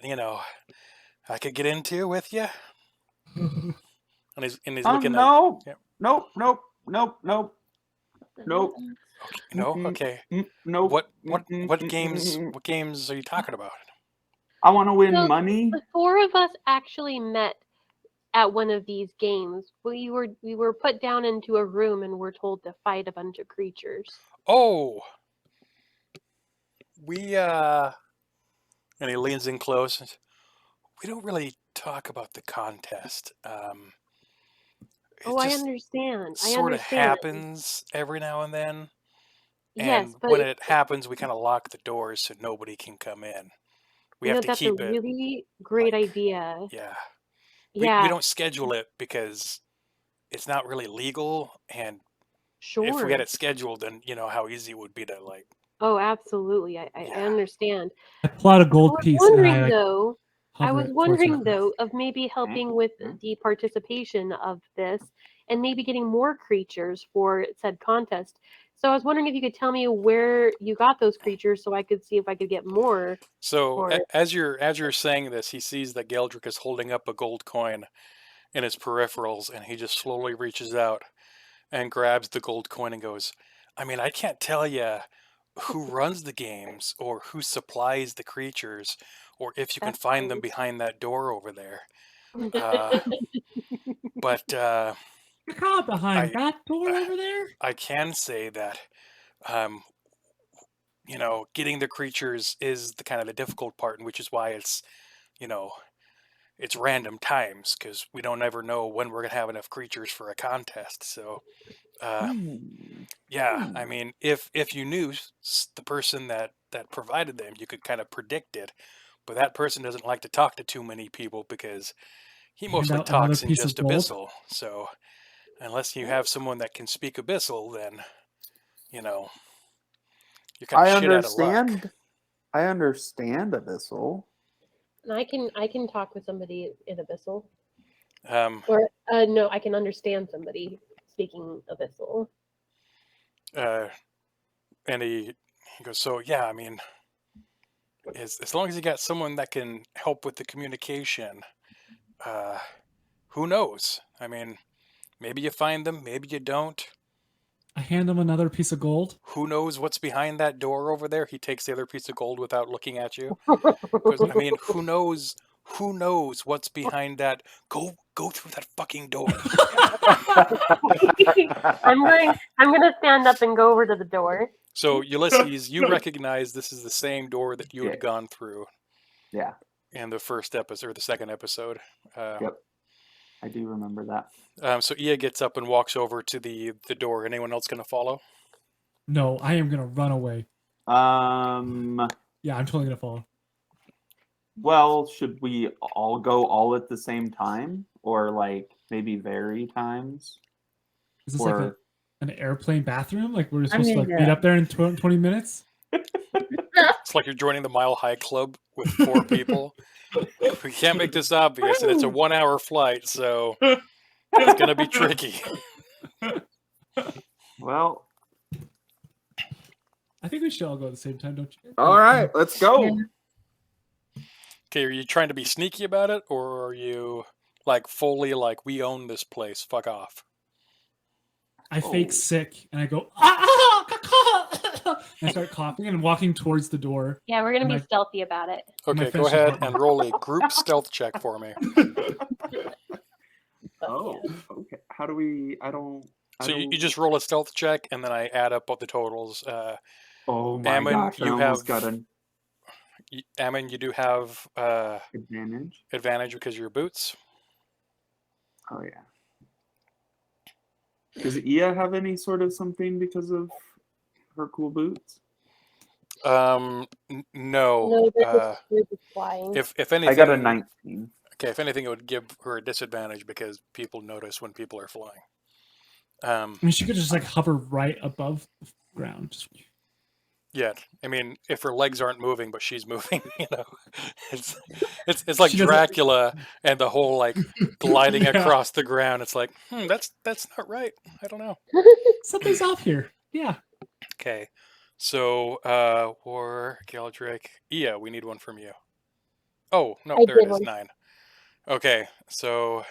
I could get into with you? And he's looking at No. Yep. Nope. Nope. no. Okay. Nope. What games are you talking about? I want to win So- money. The 4 of us actually met at one of these games. We were put down into a room and were told to fight a bunch of creatures. Oh, we and he leans in close. And, we don't really talk about the contest. It Oh, I just understand. I sort of understand. happens every now and then. Yes, And but when it happens, we kind of lock the doors so nobody can come in. We have to that's keep a it. really great like- idea. Yeah. Yeah, We don't schedule it because it's not really legal. And sure. if we had it scheduled, then you know how easy it would be to like. Oh, absolutely. I Yeah. understand. I plot a I gold was piece and wondering I though. I hover was it towards wondering her. though of maybe helping with the participation of this and maybe getting more creatures for said contest. So I was wondering if you could tell me where you got those creatures so I could see if I could get more. So Or- as you're saying this, he sees that Geldrick is holding up a gold coin in his peripherals, and he just slowly reaches out and grabs the gold coin and goes, I mean, I can't tell you who runs the games or who supplies the creatures or if you can That's find them nice. behind that door over there. Uh, but You're caught behind I- that door over there. I can say that um, getting the creatures is the kind of the difficult part, and which is why it's it's random times because we don't ever know when we're gonna have enough creatures for a contest. So yeah, I mean, if you knew the person that that provided them. You could kind of predict it, but that person doesn't like to talk to too many people because he Hand mostly out another talks in piece of just gold? Abyssal. So unless you have someone that can speak Abyssal, then you know you're kind of I shit out of luck. I understand Abyssal. And I can talk with somebody in Abyssal. Um, Or no, I can understand somebody speaking Abyssal. and he goes, so yeah, I mean, as long as you got someone that can help with the communication, who knows? I mean, maybe you find them, maybe you don't. I hand him another piece of gold. Who knows what's behind that door over there? He takes the other piece of gold without looking at you. Because I mean, who knows? Who knows what's behind that? Go through that fucking door. I'm gonna stand up and go over to the door. So Ulysses, you recognize this is the same door that you had Yeah. gone through Yeah. in the first episode or the second episode. Yep. I do remember that. So Ia gets up and walks over to the door. Anyone else going to follow? No, I am gonna run away. Yeah, I'm totally gonna follow. Well, should we all go all at the same time, or like maybe vary times? Is this Or like an airplane bathroom? Like we're I'm supposed to gonna like meet go. up there in 20 minutes? It's like you're joining the Mile High Club with 4 people. We can't make this obvious, and it's a 1-hour flight, so it's going to be tricky. well, I think we should all go at the same time, don't you? all right, let's go. Yeah. Okay, are you trying to be sneaky about it, or are you like fully like we own this place? Fuck off. I fake Oh. sick and I go and I start coughing and walking towards the door. Yeah, we're gonna be My- stealthy about it. Okay, go friends should ahead help me. and roll a group stealth check for me. Oh, okay. How do we? I don't. So you just roll a stealth check, and then I add up all the totals. Oh my Ammon, gosh! I you almost have- got an Ammon, you do have advantage. advantage because of your boots. Oh yeah. Does Ia have any sort of something because of her cool boots? No. No, they're just flying. If anything, I got a 19. Okay, if anything, it would give her a disadvantage because people notice when people are flying. I mean, she could just like hover right above the ground. Just- Yeah, I mean, if her legs aren't moving, but she's moving, you know, it's like She doesn't- Dracula and the whole like gliding Yeah. across the ground. It's like, that's not right. I don't know. Something's off here. Yeah. Okay, so War Galdrick, Ia, we need one from you. Oh no, I there it did is, one. 9. Okay, so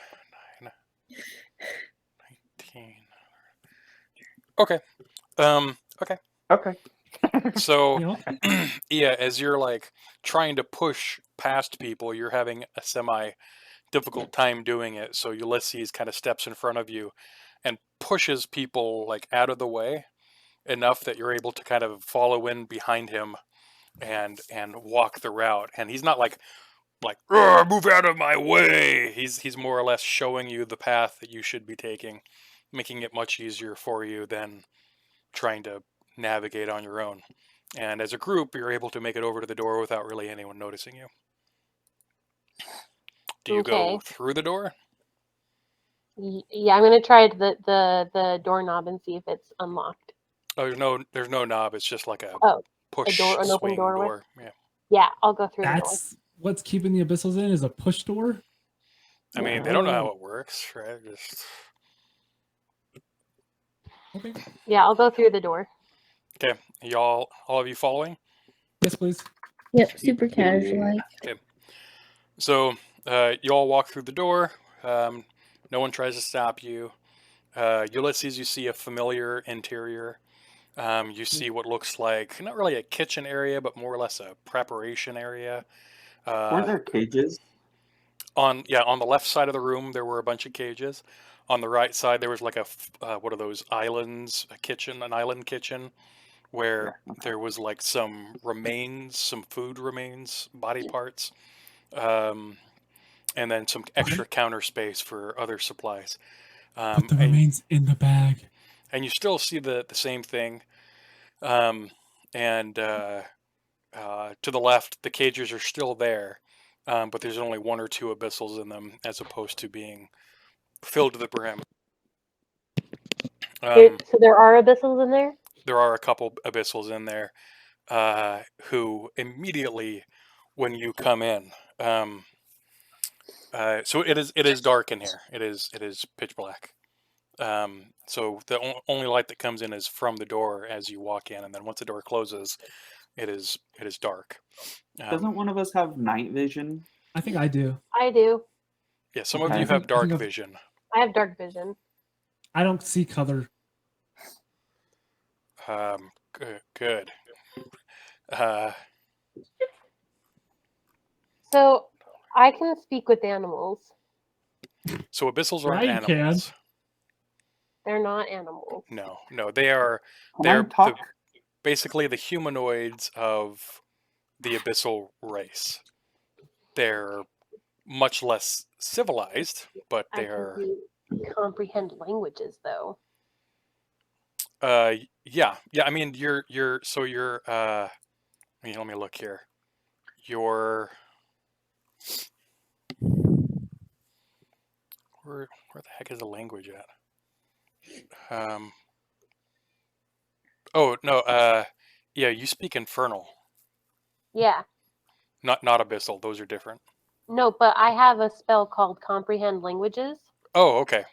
9, 19. Okay, okay. Okay. So, You know? yeah, as you're like trying to push past people, you're having a semi difficult time doing it. So Ulysses kind of steps in front of you and pushes people like out of the way enough that you're able to kind of follow in behind him and walk the route. And he's not like "Arr, move out of my way. He's more or less showing you the path that you should be taking, making it much easier for you than trying to navigate on your own. And as a group, you're able to make it over to the door without really anyone noticing you. Do you go Okay. through the door? Yeah, I'm gonna try the doorknob and see if it's unlocked. Oh, there's no knob. It's just like a Oh, push door, an open swing doorway? door. Yeah. Yeah, I'll go through That's what's keeping the Abyssals in is a push door. I mean, they don't know how it works, right? Just Okay. the door. Yeah, I'll go through the door. okay. All of you following? Yes, please. Yep, super casual. So you all walk through the door. No one tries to stop you. Ulysses, you see a familiar interior. You see what looks like not really a kitchen area, but more or less a preparation area. Weren't there cages? On the left side of the room, there were a bunch of cages. On the right side, there was like what are those islands? An island kitchen, where Yeah, okay. there was like some remains, some food remains, body parts, and then some extra counter space for other supplies. Put the remains in the bag. And you still see the same thing. To the left, the cages are still there, but there's only 1 or 2 abyssals in them, as opposed to being filled to the brim. So there are abyssals in there? There are a couple abyssals in there who immediately, when you come in, so it is dark in here. It is pitch black. So the only light that comes in is from the door as you walk in, and then once the door closes, it is dark. Doesn't one of us have night vision? I think I do. I do. Yeah, some Okay. of you I think- have dark I think I've- vision. I have dark vision. I don't see color. Good. So I can speak with animals. So abyssals Yeah, aren't you can. animals. They're not animals. No, they are. Can They're I talk? basically the humanoids of the abyssal race. They're much less civilized, but I they're can comprehend languages, though. yeah. I mean, you're let me look here. You're where the heck is the language at? Oh no, yeah, you speak infernal, Yeah. not abyssal. Those are different. No, but I have a spell called comprehend languages. Oh, okay.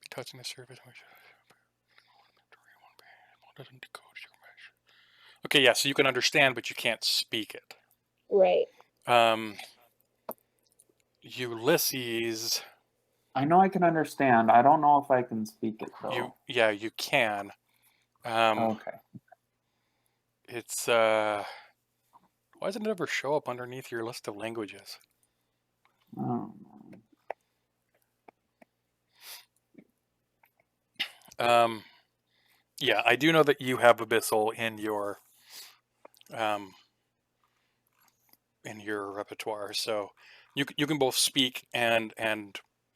Touching the surface. Okay, yeah, so you can understand, but you can't speak it. Right. Ulysses, I know I can understand. I don't know if I can speak it though. you can. Okay. It's why does it never show up underneath your list of languages? Oh. Yeah, I do know that you have Abyssal in your repertoire, so you can both speak and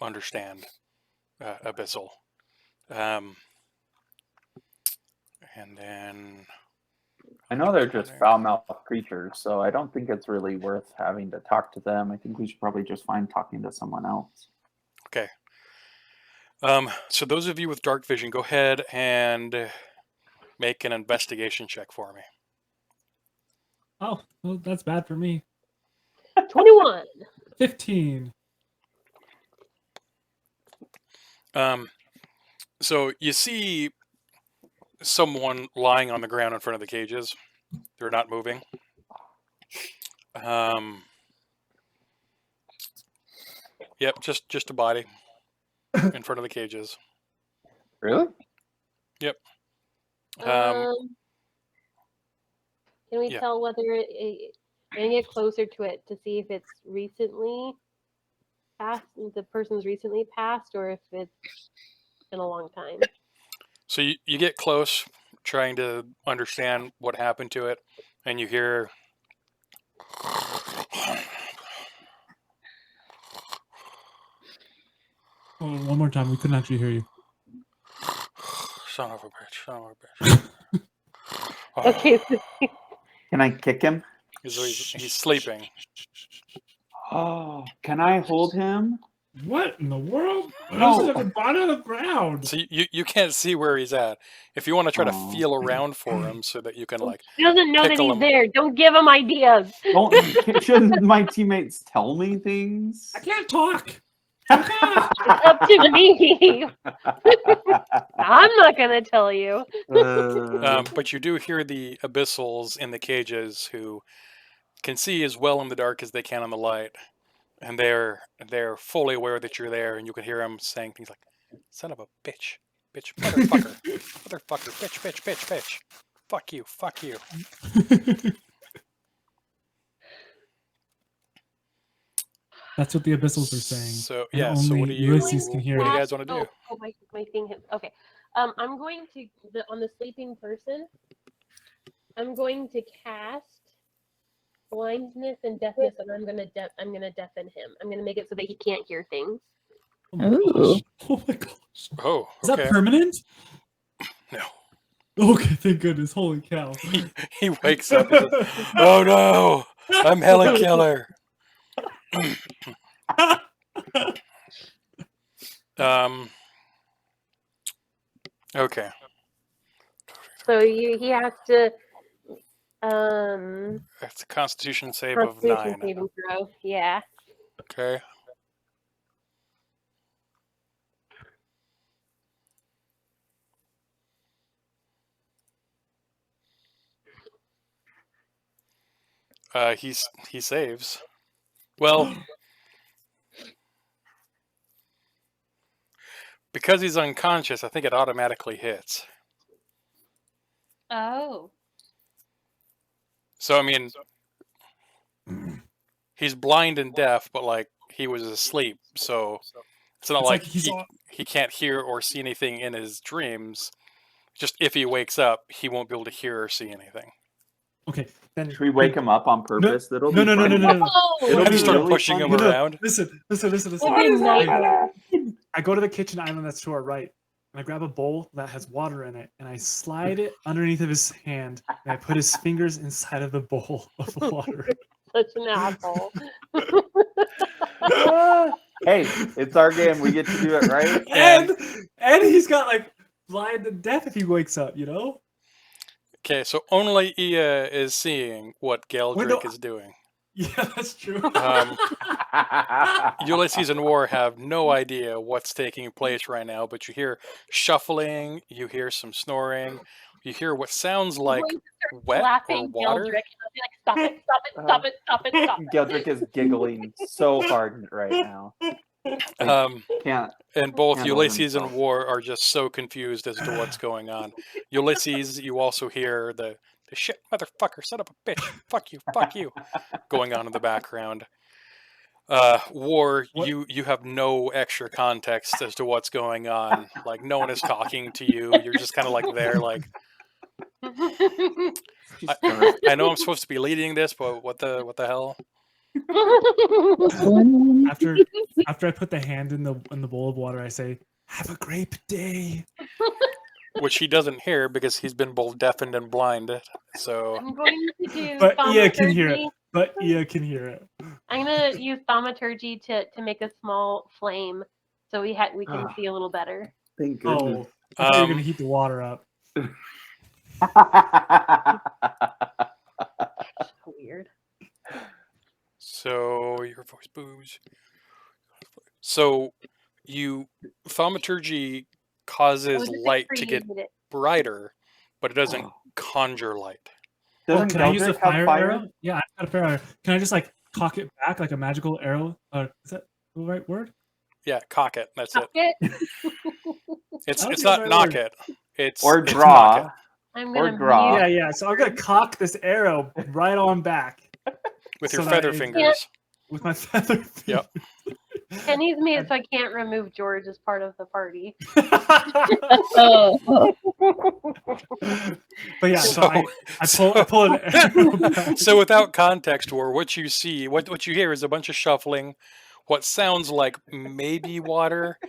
understand Abyssal. And then I know they're just foul-mouthed creatures, so I don't think it's really worth having to talk to them. I think we should probably just find talking to someone else. Okay. So those of you with dark vision, go ahead and make an investigation check for me. Oh, well, that's bad for me. 21. 15. So you see someone lying on the ground in front of the cages. They're not moving. Yep, just a body in front of the cages. Really? Yep. Can we yeah. tell whether it I'm gonna get closer to it to see if it's recently passed, the person's recently passed, or if it's been a long time. So you get close, trying to understand what happened to it, and you hear Oh, one more time. We couldn't actually hear you. son of a bitch. Okay. Can I kick him? He's sleeping. Oh, can I hold him? What in the world? No. How's it at the bottom of the ground? So you can't see where he's at. If you want to try to Oh. feel around for him so that you can like He doesn't know that Pickle he's him. there. Don't give him ideas. Shouldn't my teammates tell me things? I can't talk. It's up to me. I'm not gonna tell you. but you do hear the abyssals in the cages who can see as well in the dark as they can in the light, and they're fully aware that you're there, and you can hear them saying things like "son of a bitch, motherfucker, motherfucker, bitch, fuck you." That's what the abyssals are saying. So And yeah. So what only do you Ulysses can hear what do you it. guys want to do? Oh, my thing hit. Okay. I'm going to on the sleeping person. I'm going to cast blindness and deafness, and I'm gonna deafen him. I'm gonna make it so that he can't hear things. Oh my Ooh. gosh. Oh my gosh. Oh, Is okay. that permanent? No. Okay, thank goodness. Holy cow. He wakes up and says, "Oh no, I'm Helen Keller." Okay. So he has to It's a Constitution save of Constitution 9. saving throw. Yeah. Okay. He saves. Well, because he's unconscious, I think it automatically hits. Oh. So I mean, he's blind and deaf, but like he was asleep, so it's not It's like like he's he can't hear or see anything in his dreams. Just if he wakes up, he won't be able to hear or see anything. okay. Then Should we wake him up on purpose? That'll no, be no, no, funny. no, no, no. It'll I be just start really pushing funny. him No, no, around. Listen. What a nightmare. I go to the kitchen island that's to our right, and I grab a bowl that has water in it, and I slide it underneath of his hand, and I put his fingers inside of the bowl of water. Such an asshole. Hey, it's our game. We get to do it, right? And he's got like blind and deaf if he wakes up, you know? Okay, so only Ia is seeing what Geldrick is doing. Yeah, that's true. Ulysses and War have no idea what's taking place right now, but you hear shuffling, you hear some snoring, you hear what sounds like wet or Laughing water. Geldrick. And I'll be like, stop it. Geldrick is giggling so hard right now. Can't. And both handle Ulysses and himself. War are just so confused as to what's going on. Ulysses, you also hear the shit motherfucker, son of a bitch, fuck you, going on in the background. War, What? you have no extra context as to what's going on. Like no one is talking to you. You're just kind of like there, like I know I'm supposed to be leading this, but what the hell? After I put the hand in the bowl of water, I say, "Have a grape day." Which he doesn't hear because he's been both deafened and blinded. So I'm going to do But Ia can hear thaumaturgy. it. But Ia can hear it. I'm gonna use thaumaturgy to make a small flame, so we can see a little better. Thank goodness. Oh, I thought you were gonna heat the water up. Weird. So your voice boos. So thaumaturgy causes light to get brighter, but it doesn't conjure light. Doesn't Can I use a Geldrick have fire fire? arrow? Yeah, I've got a fire arrow. Can I just like cock it back like a magical arrow? Is that the right word? Yeah, cock it. That's it. It. It's I don't it's think not that's knock right it. It's Or it's draw. knock I'm Or gonna draw. mute. Yeah. So I'm gonna cock this arrow right on back it with So your that feather it- fingers. with my feather. Yep. Kenny's made so I can't remove George as part of the party. Oh. But yeah, so I pull an arrow back. So without context, or what you see, what you hear is a bunch of shuffling, what sounds like maybe water.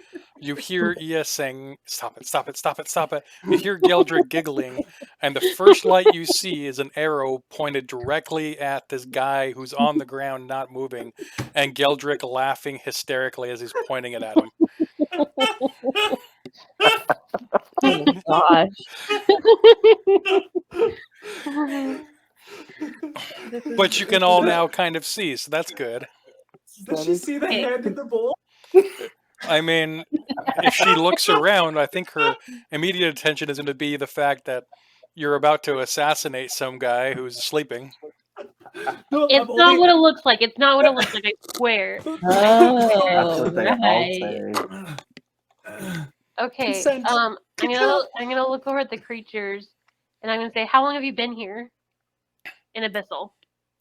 You hear Ia saying, "Stop it, stop it, stop it, stop it." You hear Geldrick giggling, and the first light you see is an arrow pointed directly at this guy who's on the ground, not moving, and Geldrick laughing hysterically as he's pointing it at him. Oh gosh. But you can all now kind of see, so that's good. Did she see the hand in the bowl? I mean, if she looks around, I think her immediate attention is going to be the fact that you're about to assassinate some guy who's sleeping. No, It's not what it looks like. It's not what it looks like. I swear. That's Oh, what they all right. say. Okay. Consent. I'm gonna look over at the creatures, and I'm gonna say, "How long have you been here in Abyssal?"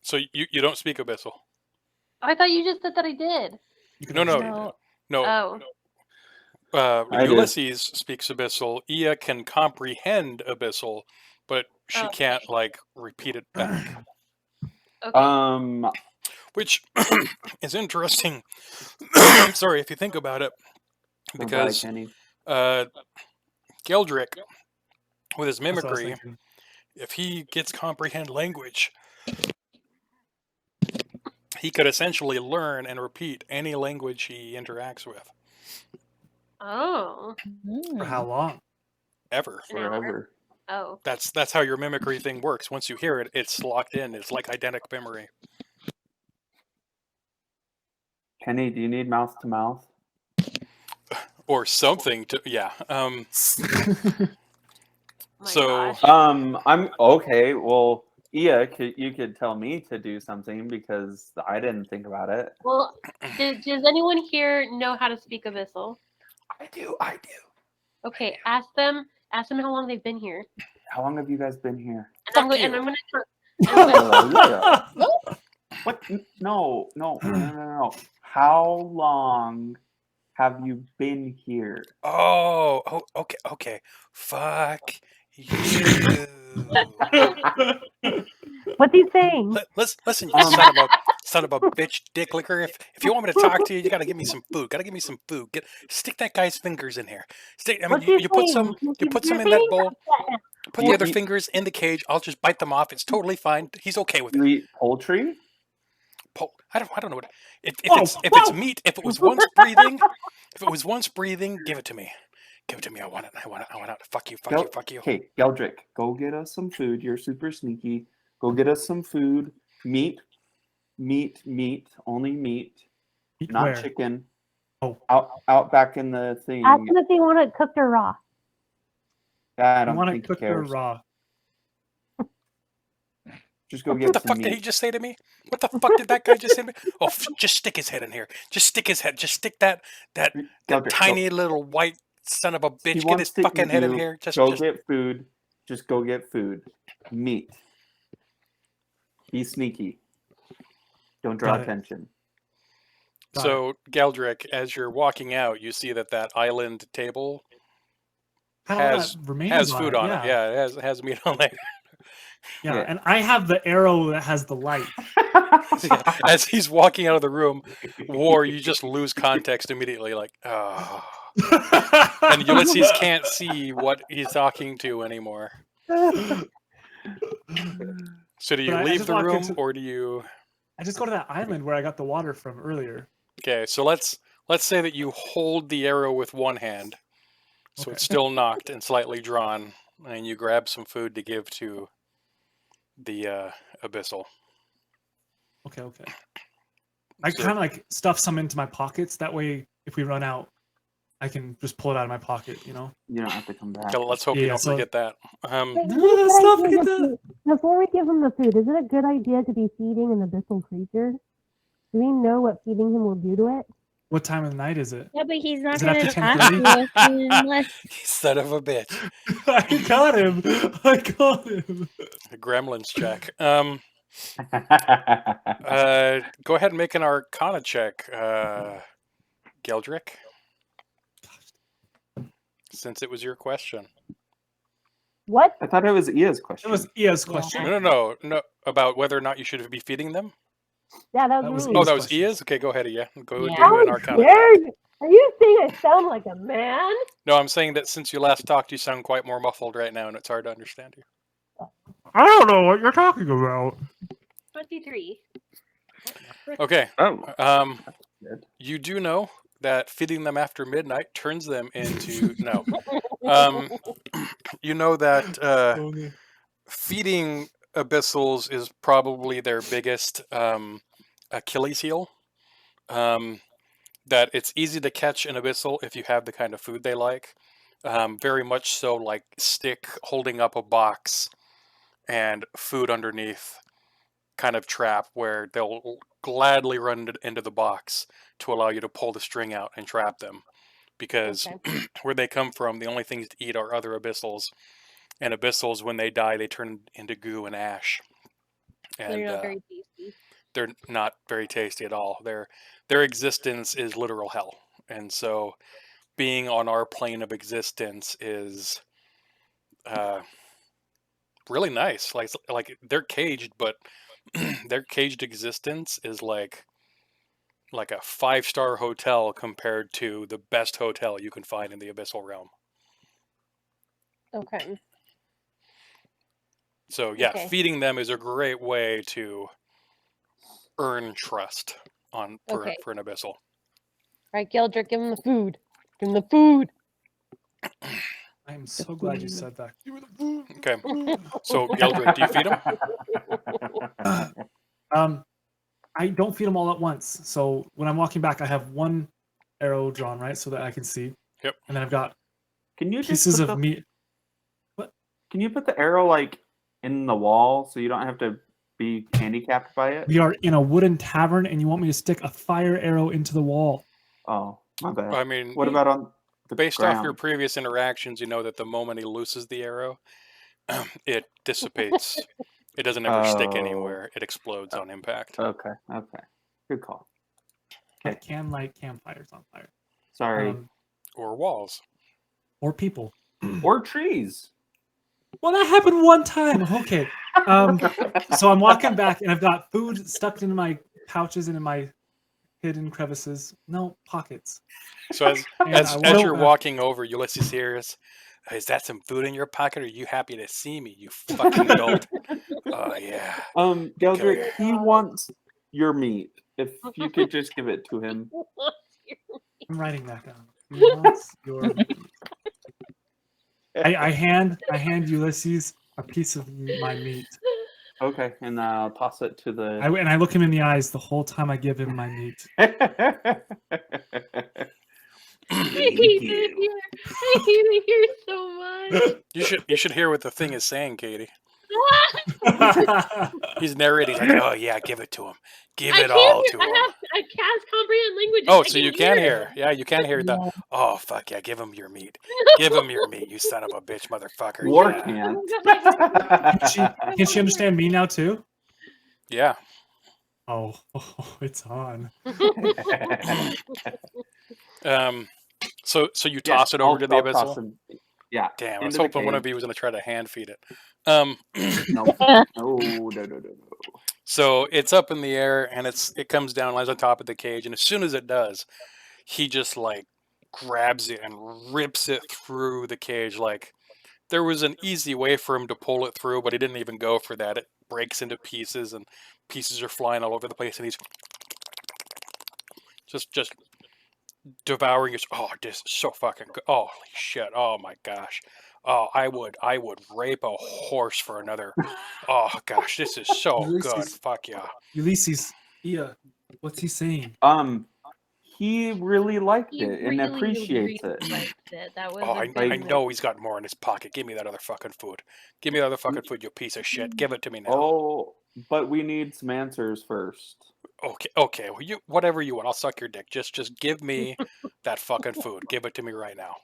So you don't speak Abyssal. Oh, I thought you just said that I did. No. Oh. I do. Ulysses speaks Abyssal. Ia can comprehend Abyssal, but she Oh. can't like repeat it back. Okay. Which is interesting. Sorry, if you think about it, Goodbye, because Kenny. Geldrick, with his That's what I was mimicry, thinking. if he gets comprehend language, he could essentially learn and repeat any language he interacts with, Oh, For how Mm. long? ever. an hour. Forever. Oh. That's how your mimicry thing works. Once you hear it, it's locked in. It's like eidetic memory. Kenny, do you need mouth to mouth? Or something to, yeah. My So- gosh. I'm okay. Well, Ia, you could tell me to do something because I didn't think about it. Well, does anyone here know how to speak Abyssal? I do. Okay, ask them how long they've been here. How long have you guys been here? And I'm Fuck going. And you. I'm gonna. What? No. How long have you been here? Oh, okay. Fuck you. What's he saying? Listen, you son of a bitch, dick licker. If you want me to talk to you, you gotta give me some food. Stick that guy's fingers in here. You put some in that bowl. Put the You other eat- fingers in the cage. I'll just bite them off. It's totally fine. He's okay with You it. eat poultry? I don't know what. If it's meat, if it was once breathing, give it to me. Give it to me. I want it. Fuck you. Okay, Geldrick, go get us some food. You're super sneaky. Go get us some food. Meat. Only meat. Eat Not where? chicken. Oh. Out back in the thing. Ask them if they want it cooked or raw. I You don't want think it he cooked or cares. raw? Just go What get the some fuck meat. did he just say to me? What the fuck did that guy just say to me? Oh, just stick his head in here. Just stick his head. Just stick that Geldrick, tiny little white son of a He bitch. Get wants his to fucking eat head in you. here. Just Get food. Just go get food. Meat. Be sneaky. Don't draw Got it. attention. Got So, Galdrick, as you're walking out, you see that island table Had all that remains has on food it, on yeah. it. Yeah, it has meat on there. Yeah, Yeah. and I have the arrow that has the light. As he's walking out of the room, War, you just lose context immediately. Like, oh. And Ulysses can't see what he's talking to anymore. So do you But I leave just the walked room, into- or do you? I just go to that island where I got the water from earlier. Okay, so let's say that you hold the arrow with one hand, so Okay. it's still knocked and slightly drawn, and you grab some food to give to the Abyssal. Okay. I So- kind of like stuff some into my pockets. That way, if we run out, I can just pull it out of my pocket. You know. You don't have to come back. Okay, let's hope you Yeah, don't so- forget that. No, stop forget that. Before we give him the food, is it a good idea to be feeding an abyssal creature? Do we know what feeding him will do to it? What time of the night is it? Yeah, but he's not Is it gonna after talk 10:30? to us unless Son of a bitch. I got him. The gremlins check. Go ahead and make an Arcana check, Geldrick. Since it was your question. What? I thought it was Ia's question. It was Ia's question. No. About whether or not you should be feeding them. Yeah, That that was was me. Oh, that was question. Iaz? Okay, go ahead, Ia. Go Yeah. do How an Arcana. dare you? Are you saying I sound like a man? No, I'm saying that since you last talked, you sound quite more muffled right now, and it's hard to understand you. I don't know what you're talking about. 23. Okay. Oh. Good. You do know that feeding them after midnight turns them into no. You know that feeding abyssals is probably their biggest Achilles heel. That it's easy to catch an abyssal if you have the kind of food they like. Very much so like stick holding up a box and food underneath kind of trap where they'll gladly run into the box to allow you to pull the string out and trap them. Because where they come from, the only things to eat are other abyssals. And abyssals, when they die, they turn into goo and ash. And They're not very tasty. they're not very tasty at all. Their existence is literal hell. And so being on our plane of existence is really nice. Like they're caged, but their caged existence is like a 5-star hotel compared to the best hotel you can find in the Abyssal realm. Okay. So yeah, Okay. feeding them is a great way to earn trust Okay. for an Abyssal. Right, Gildrick, give him the food. Give him the food. I am so glad you said that. Okay. So Geldrick, do you feed them? I don't feed them all at once. So when I'm walking back, I have one arrow drawn, right, so that I can see. Yep. And then I've got Can you just pieces put of the, meat. Can you put the arrow like in the wall so you don't have to be handicapped by it? We are in a wooden tavern, and you want me to stick a fire arrow into the wall? Oh, my bad. I mean, What about on the based ground? off your previous interactions, you know that the moment he looses the arrow, it dissipates. It doesn't ever stick Oh. anywhere. It explodes on impact. Okay. Good call. I can light campfires on fire. Sorry. Or walls. Or people. Or trees. Well, that happened one time. Okay. So I'm walking back, and I've got food stuck into my pouches and in my hidden crevices. No pockets. So And as I walk you're back. walking over, Ulysses hears, "Is that some food in your pocket? Or are you happy to see me, you fucking adult?" Oh yeah. Geldrick, Okay. he wants your meat. If you could just give it to him. I'm writing that down. He wants your meat. I hand Ulysses a piece of my meat. Okay, and I'll toss it to the. And I look him in the eyes the whole time I give him my meat. I hate it here. I hate it here so much. You should hear what the thing is saying, Katie. He's narrating like, "Oh yeah, give it to him. Give it all to him." I cast comprehend language. Oh, so you can hear. Yeah, you can hear the. Oh fuck yeah, give him your meat. Give him your meat, you son of a bitch, motherfucker. War Yeah. can't. Can she understand me now too? Yeah. Oh, it's on. So you toss it over to the I'll Abyssal. toss him. Yeah. Damn, I was into the hoping one of cage. you was gonna try to hand feed it. No. So it's up in the air and it comes down, lands on top of the cage, and as soon as it does, he just like grabs it and rips it through the cage. Like there was an easy way for him to pull it through, but he didn't even go for that. It breaks into pieces and pieces are flying all over the place, and he's just devouring it. Oh, this is so fucking good. Holy shit. Oh my gosh. Oh, I would rape a horse for another. Oh gosh, this is so good. Ulysses. Fuck yeah. Ulysses, what's he saying? He really liked He it and really, appreciates really it. liked it. That was Oh, a I big know he's got more in his pocket. Give me that other fucking food. Give me that other fucking food, you piece of shit. Give it to me now. Oh, but we need some answers first. Okay. Well, whatever you want. I'll suck your dick. Just give me that fucking food. Give it to me right now.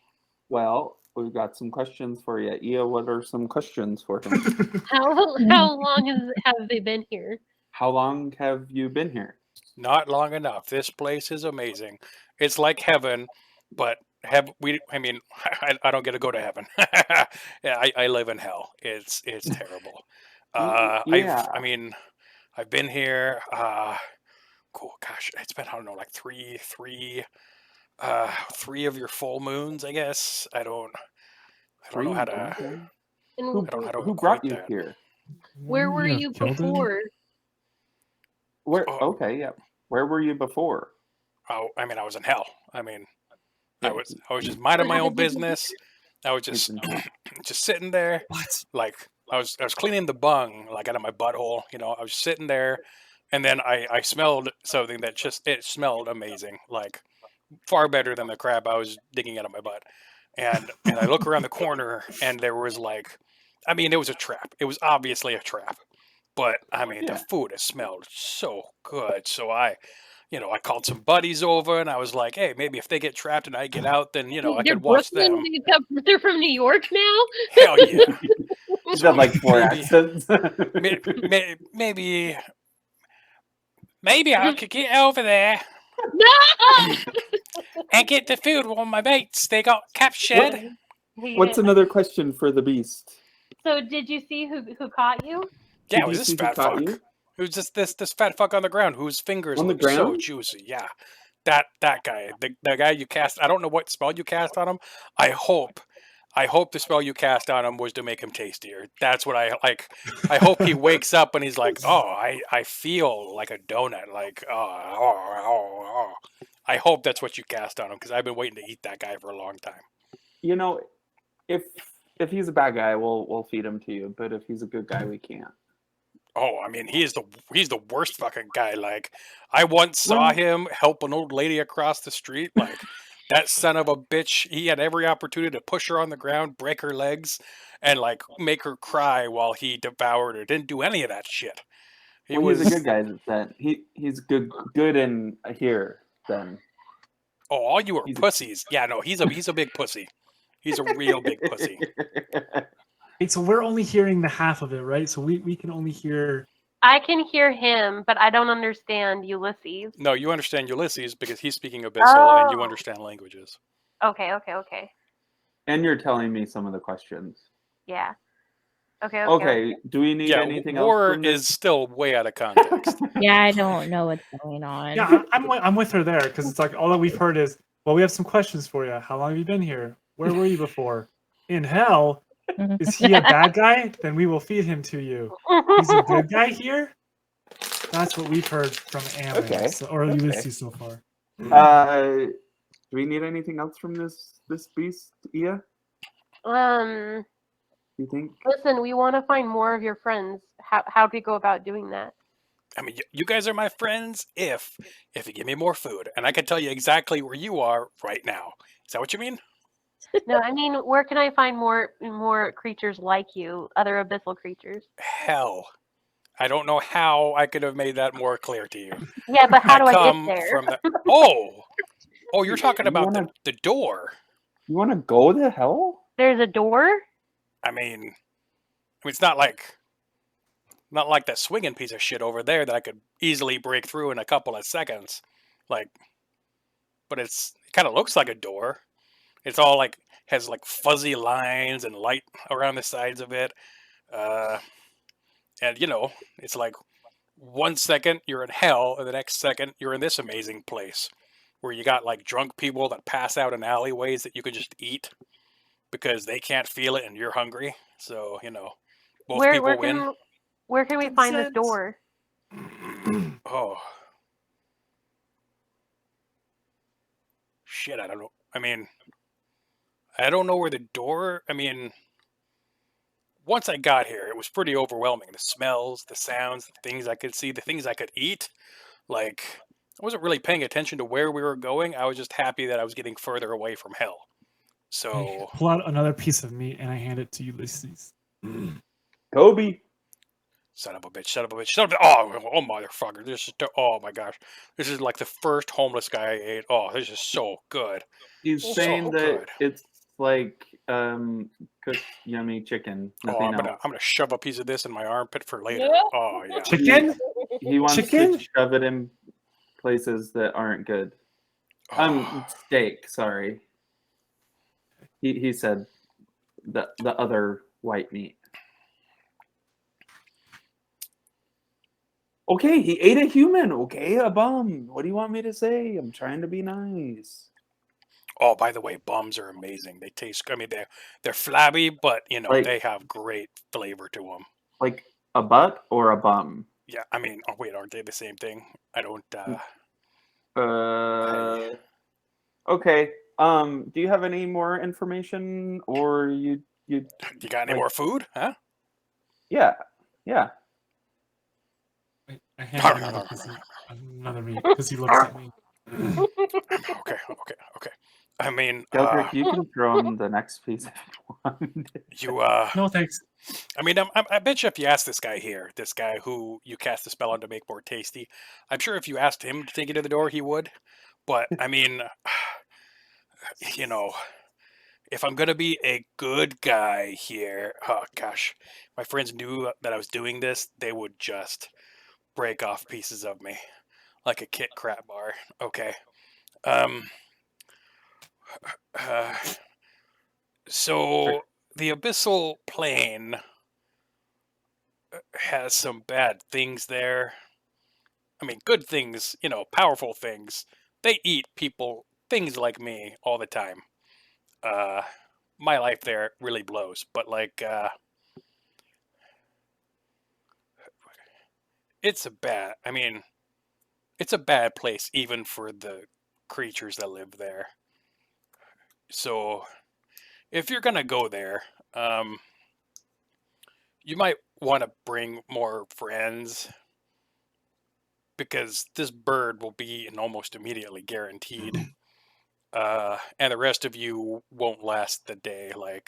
Well, we've got some questions for you. Ia, what are some questions for him? How long have they been here? How long have you been here? Not long enough. This place is amazing. It's like heaven, but I don't get to go to heaven. Yeah, I live in hell. It's terrible. Yeah. I've been here. Cool. Gosh, it's been, I don't know, like three of your full moons, I guess. I don't know how to. Okay. And I don't know how to Who brought equate you that. here? where were you killed him? before? Where? Oh. Okay, yeah. Where were you before? Oh, I was in hell. I was just minding my own business. I was just sitting there. What? Like I was cleaning the bung like out of my butthole. I was sitting there, and then I smelled something that it smelled amazing, like far better than the crap I was digging out of my butt. And I look around the corner, and there was it was a trap. It was obviously a trap, but the food has smelled so good. So I called some buddies over, and I was like, hey, maybe if they get trapped and I get out, then I They're could watch Brooklyn, them. They're from New York now. Hell yeah. Is that like 4 accents? Maybe I could get over there No. and get the food while my mates they got captured. What's another question for the beast? So did you see who caught you? Yeah, Did it was you this see who fat caught fuck. you? Who's just this fat fuck on the ground whose fingers On the look so ground? juicy. Yeah, that guy, the guy you cast. I don't know what spell you cast on him. I hope the spell you cast on him was to make him tastier. That's what I like. I hope he wakes up and he's like, oh, I feel like a donut. Like, oh. I hope that's what you cast on him because I've been waiting to eat that guy for a long time. You know, if he's a bad guy, we'll feed him to you. But if he's a good guy, we can't. Oh, I mean, he's the worst fucking guy. Like, I once saw When- him help an old lady across the street. Like, that son of a bitch. He had every opportunity to push her on the ground, break her legs, and like make her cry while he devoured her. Didn't do any of that shit. He Well, was. he's a good guy. Then he's good in here. Then Oh, all you are He's a- pussies. Yeah, no, he's a big pussy. He's a real big pussy. Wait, so we're only hearing the half of it, right? So we can only hear. I can hear him, but I don't understand Ulysses. No, you understand Ulysses because he's speaking Abyssal, and you Oh. understand languages. Okay. And you're telling me some of the questions. Yeah. Okay. Okay. Do we need Yeah, anything else? war from this? is still way out of context. Yeah, I don't know what's going on. Yeah, I'm with her there because it's like all that we've heard is, well, we have some questions for you. How long have you been here? Where were you before? In hell. Is he a bad guy? Then we will feed him to you. He's a good guy here? That's what we've heard from Ammon Okay, or okay. Ulysses so far. Do we need anything else from this beast, Ia? You think? Listen, we want to find more of your friends. How do we go about doing that? I mean, you guys are my friends if you give me more food, and I can tell you exactly where you are right now. Is that what you mean? No, I mean, where can I find more creatures like you, other abyssal creatures? Hell, I don't know how I could have made that more clear to you. Yeah, but how do I come get there? from the. Oh, you're talking You about wanna- the door. You want to go to hell? There's a door? I mean, it's not like that swinging piece of shit over there that I could easily break through in a couple of seconds. Like, but it kind of looks like a door. It's all like has like fuzzy lines and light around the sides of it, and it's like 1 second you're in hell, and the next second you're in this amazing place where you got like drunk people that pass out in alleyways that you can just eat because they can't feel it and you're hungry. So both people win. Where can we find this door? Oh. Shit, I don't know. I mean, I don't know where the door. I mean, once I got here, it was pretty overwhelming. The smells, the sounds, the things I could see, the things I could eat. Like, I wasn't really paying attention to where we were going. I was just happy that I was getting further away from hell. I So, pull out another piece of meat and I hand it to Ulysses. Kobe. son of a bitch, son of a bitch, son of a. Oh, motherfucker! Oh my gosh, this is like the first homeless guy I ate. Oh, this is so good. He's So saying that good. it's like cooked yummy chicken. Oh, Nothing I'm else. gonna shove a piece of this in my armpit for later. Yeah. Oh yeah. Chicken? He wants Chicken? to shove it in places that aren't good. Oh. Steak. Sorry. He said the other white meat. Okay, he ate a human. Okay, a bum. What do you want me to say? I'm trying to be nice. Oh, by the way, bums are amazing. They taste. I mean, they're flabby, but Like- they have great flavor to them. Like a butt or a bum? Yeah, I mean, oh wait, aren't they the same thing? I don't. Okay. Do you have any more information, or you? You got any like- more food? Huh? Yeah. I hand him another piece of another meat because he looks at me. Okay. I mean, Geldrick, you can throw him the next piece if you want. you. No thanks. I mean, I bet you if you ask this guy here, this guy who you cast the spell on to make more tasty, I'm sure if you asked him to take you to the door, he would. But I mean, if I'm gonna be a good guy here, oh gosh, my friends knew that I was doing this, they would just break off pieces of me like a Kit Kat bar. Okay. So the abyssal plane has some bad things there. I mean, good things, powerful things. They eat people, things like me, all the time. Uh, my life there really blows, but it's a bad. I mean, it's a bad place even for the creatures that live there. So if you're gonna go there, you might want to bring more friends because this bird will be in almost immediately guaranteed. And the rest of you won't last the day. A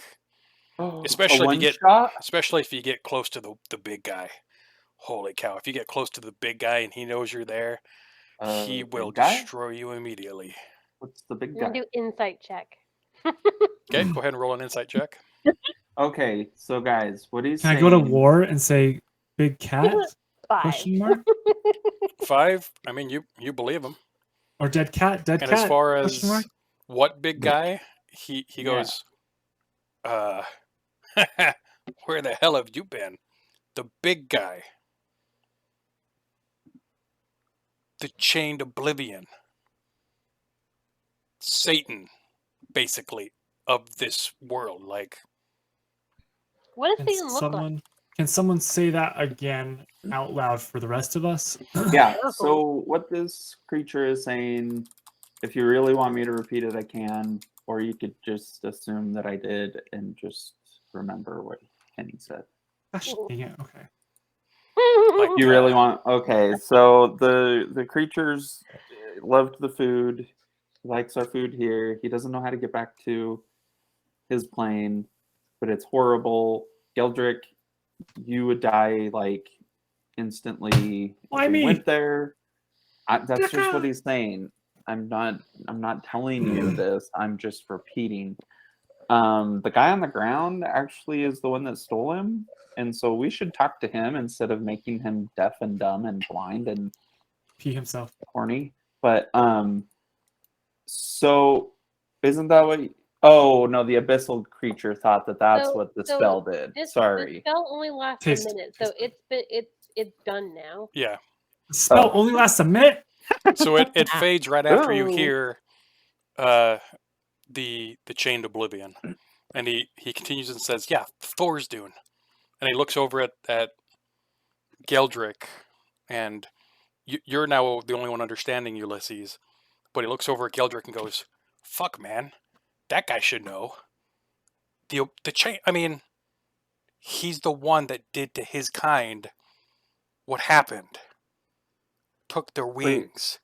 Especially if you one get, shot? especially if you get close to the big guy. Holy cow! If you get close to the big guy and he knows you're there, he will Big guy? destroy you immediately. What's the big I'm gonna guy? do insight check. Okay, go ahead and roll an insight check. Okay, so guys, what he's Can I saying. go to war and say big cat? 5. Question mark? 5. I mean, you believe him. Or dead cat? Dead And cat? as far Question mark? as what big guy, he Yeah. goes, where the hell have you been? The big guy. The chained oblivion. Satan, basically, of this world. What Can does Satan look like? someone say that again out loud for the rest of us? Yeah, Oh. so what this creature is saying, if you really want me to repeat it, I can, or you could just assume that I did and just remember what Kenny said. Gosh, dang it. Okay. You really want? Okay, so the creatures loved the food, likes our food here. He doesn't know how to get back to his plane, but it's horrible. Geldrick, you would die instantly. Why if we me? went there. That's just what he's saying. I'm not telling you this. I'm just repeating. The guy on the ground actually is the one that stole him, and so we should talk to him instead of making him deaf and dumb and blind and Pee himself. horny. But so isn't that what? Oh no, the abyssal creature thought that's what the spell did. This Sorry. spell only lasts Taste- a minute, so it's done now. yeah. The spell only lasts a minute? So it fades right after you Oh. hear the chained oblivion. And he continues and says, yeah, Thor's doing. And he looks over at Geldrick, and you're now the only one understanding Ulysses. But he looks over at Geldrick and goes, fuck, man. That guy should know. The chain, I mean, he's the one that did to his kind what happened. Took their wings.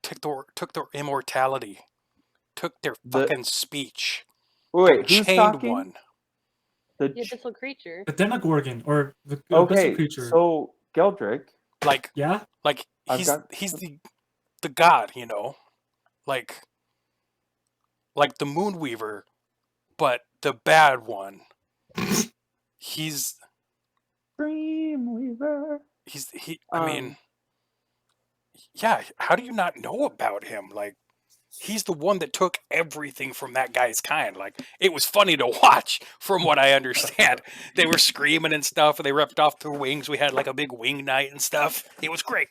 Took their immortality. Took their fucking speech. Wait, who's Chained talking? one. The abyssal creature. The Demogorgon or the Okay, abyssal creature. so Geldrick. Yeah? He's the god, like the Moonweaver, but the bad one. He's Dreamweaver. I mean, yeah. How do you not know about him? He's the one that took everything from that guy's kind. It was funny to watch, from what I understand. They were screaming and stuff, and they ripped off their wings. We had a big wing night and stuff. It was great.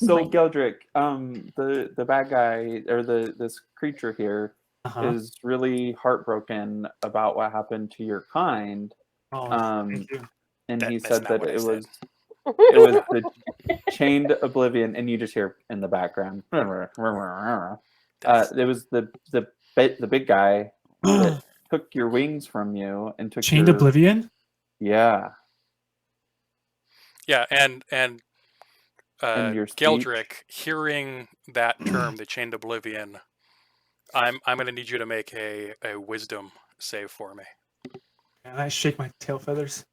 So Geldrick, the bad guy or this creature here is really heartbroken about what happened to your kind. Thank you. And he That's said not that what I it said. was the chained oblivion, and you just hear in the background. It was the big guy that took your wings from you and took Chained your, Oblivion? Yeah. Yeah, and your speech. Geldrick, hearing that term, the chained oblivion, I'm gonna need you to make a wisdom save for me. And I shake my tail feathers.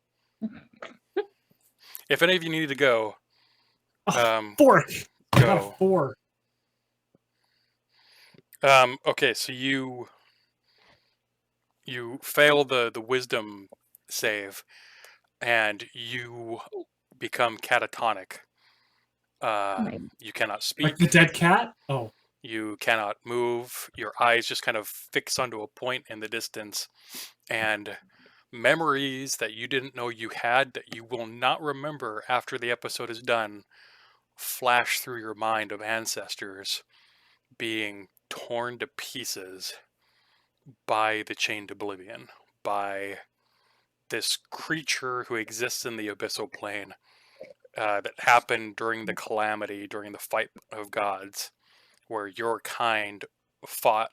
If any of you need to go, 4. I got go. a 4. Okay, so you fail the wisdom save, and you become catatonic. You cannot speak. Like the dead cat? Oh. You cannot move. Your eyes just kind of fix onto a point in the distance, and memories that you didn't know you had that you will not remember after the episode is done flash through your mind of ancestors being torn to pieces by the chained oblivion, by this creature who exists in the abyssal plane that happened during the calamity, during the fight of gods, where your kind fought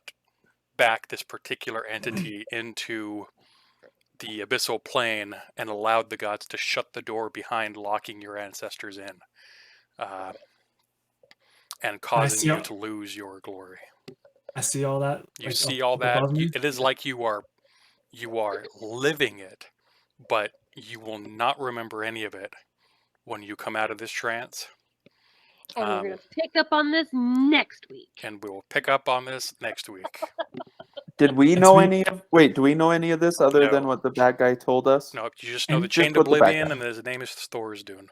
back this particular entity into the abyssal plane and allowed the gods to shut the door behind, locking your ancestors in, and causing you to lose your glory. I see all that. You see all that. It is like you are living it, but you will not remember any of it when you come out of this trance. And we're going to pick up on this next week. And we will pick up on this next week. Did we know any of? Wait, do we know any of this other than No. what the bad guy told us? No, you just know the Just chained what the bad oblivion, guy- and his name is Thorsdoon.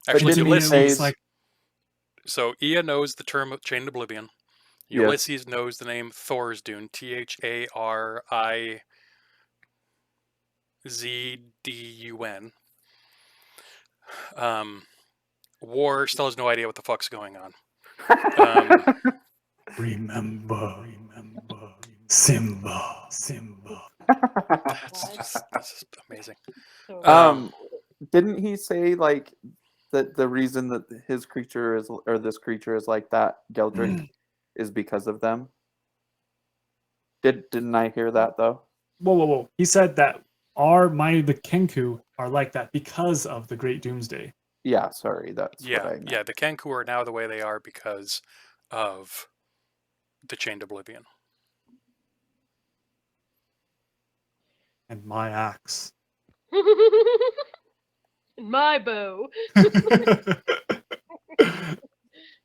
But Actually, didn't he Ulysses. say- So Ia knows the term of chained oblivion. Yes. Ulysses knows the name Thorsdoon. Tharizdun. War still has no idea what the fuck's going on. Remember, Simba. That's just amazing. Didn't he say like that the reason that his creature is, or this creature is like that, Geldrick, is because of them? Didn't I hear that though? Whoa. He said that the Kenku are like that because of the Great Doomsday. Yeah, sorry, that's what I meant. Yeah. The Kenku are now the way they are because of the chained oblivion. And my axe. My bow.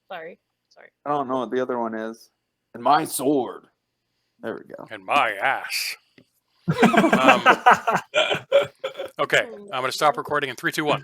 Sorry. I don't know what the other one is. And my sword. There we go. And my ass. Okay, I'm going to stop recording in 3, 2, 1.